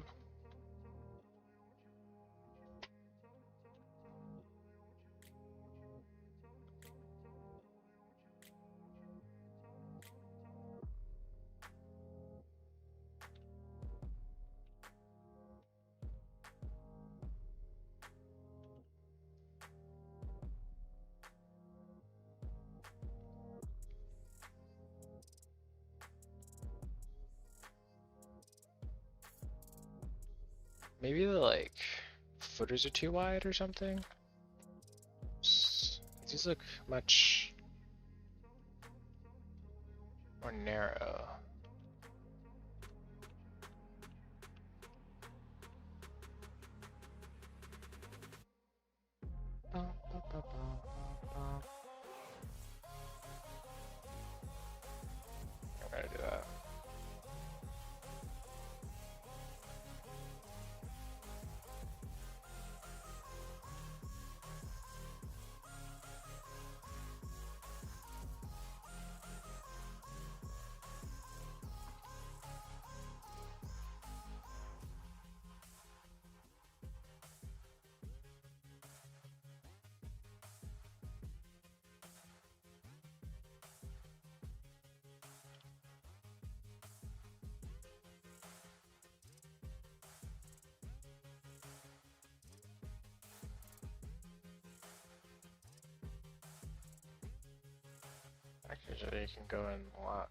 Maybe the like footers are too wide or something. These look much more narrow. I'm gonna do that. Actually, you can go in a lot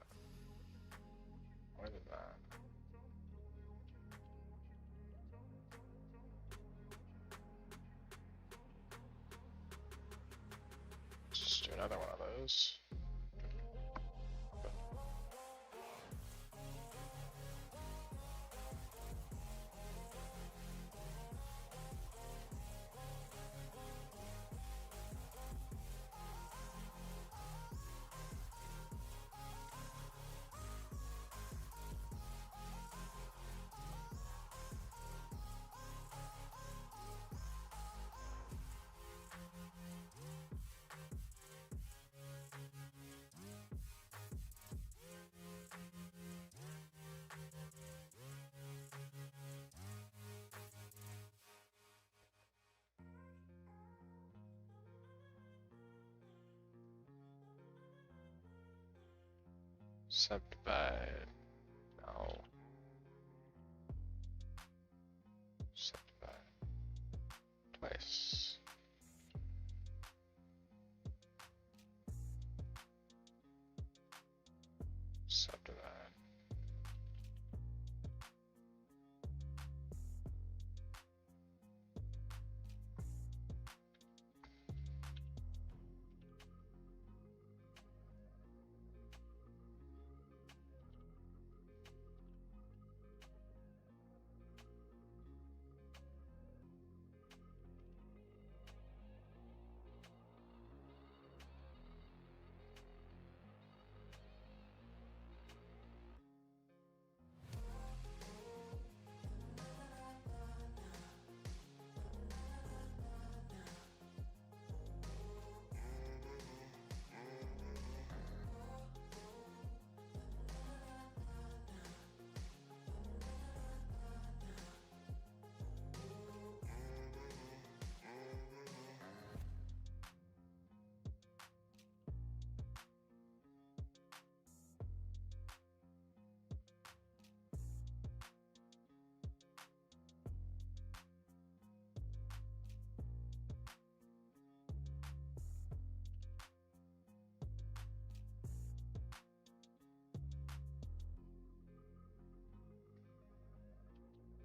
more than that. Just do another one of those. Subdivide. No. Subdivide. Twice. Subdivide.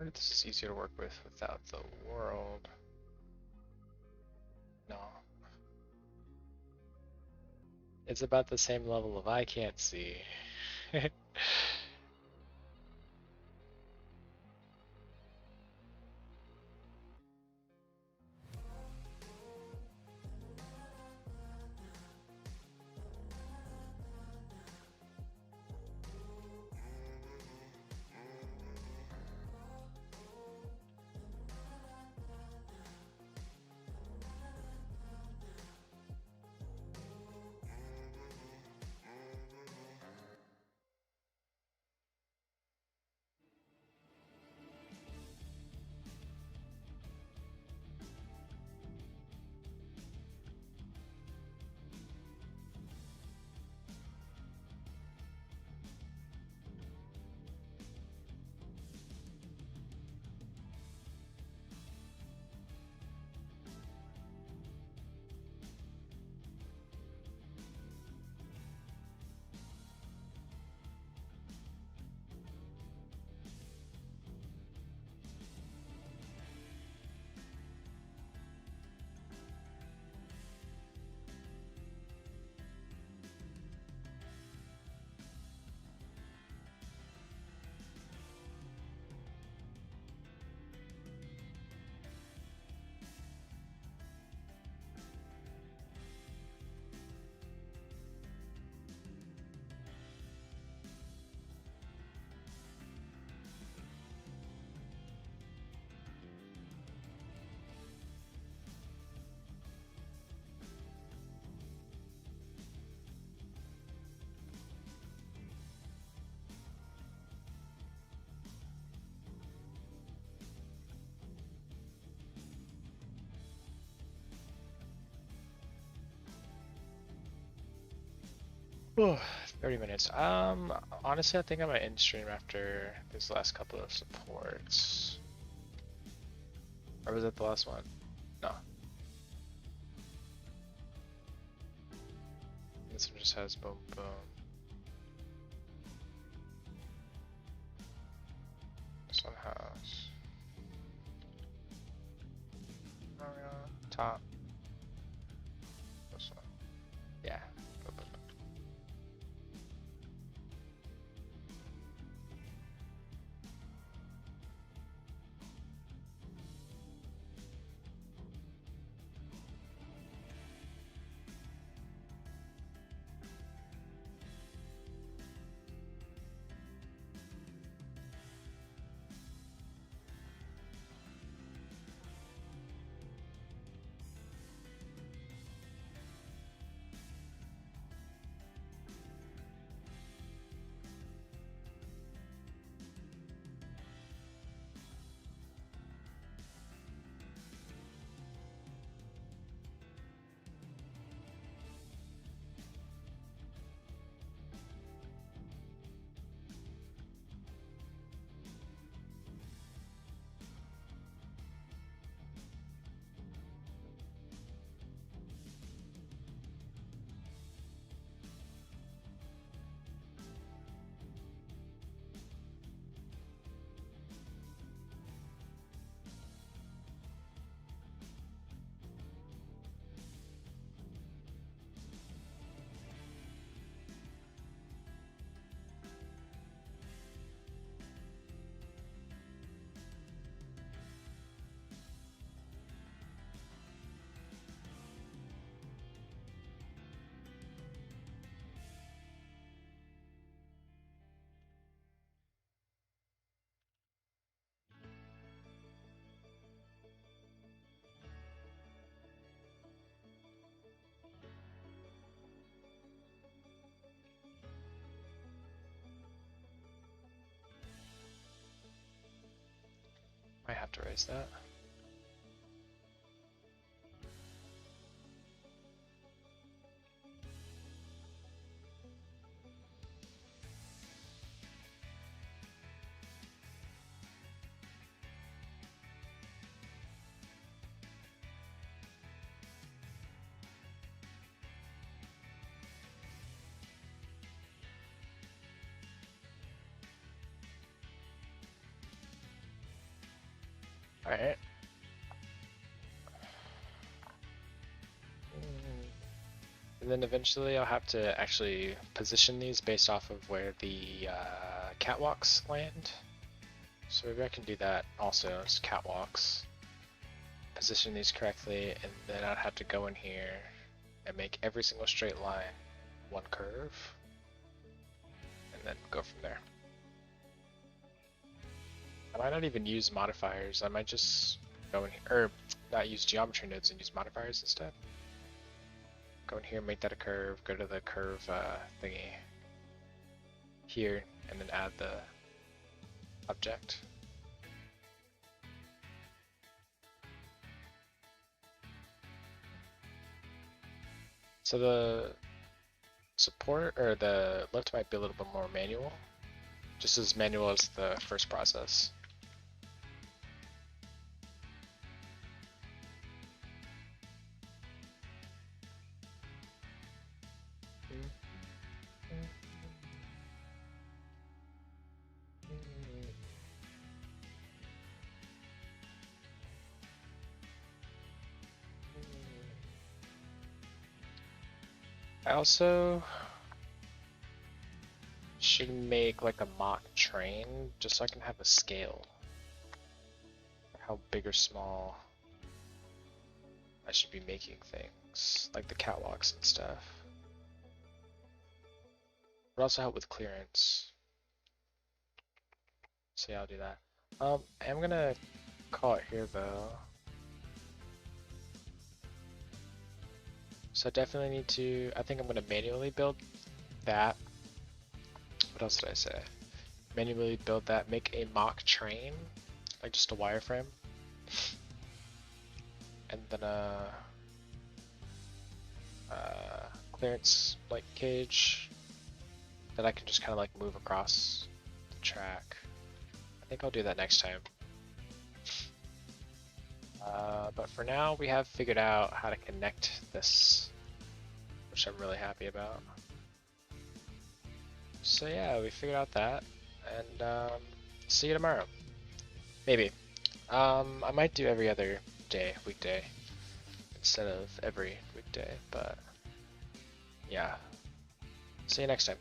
wonder if this is easier to work with without the world. No. It's about the same level of I can't see. Oh, 30 minutes. Honestly, I think I might end stream after this last couple of supports. Or was it the last one? No. This one just has boom, boom. This one has Mario, top. This one. Yeah. Boom, boom, boom. Might have to raise that. Alright. And then eventually I'll have to actually position these based off of where the catwalks land. So maybe I can do that also as catwalks. Position these correctly, and then I'd have to go in here and make every single straight line one curve, and then go from there. I might not even use modifiers. I might just go in here, or not use geometry nodes and use modifiers instead. Go in here, make that a curve, go to the curve thingy here, and then add the object. So the support, or the lift might be a little bit more manual, just as manual as the first process. I also should make like a mock train just so I can have a scale for how big or small I should be making things, like the catwalks and stuff. Would also help with clearance. So yeah, I'll do that. I'm gonna call it here though. So I definitely need to, I think I'm gonna manually build that. What else did I say? Manually build that, make a mock train, like just a wireframe. And then clearance like cage that I can just kind of like move across the track. I think I'll do that next time. But for now, we have figured out how to connect this, which I'm really happy about. So yeah, we figured out that, and see you tomorrow. Maybe. I might do every other day, weekday, instead of every weekday, but yeah. See you next time.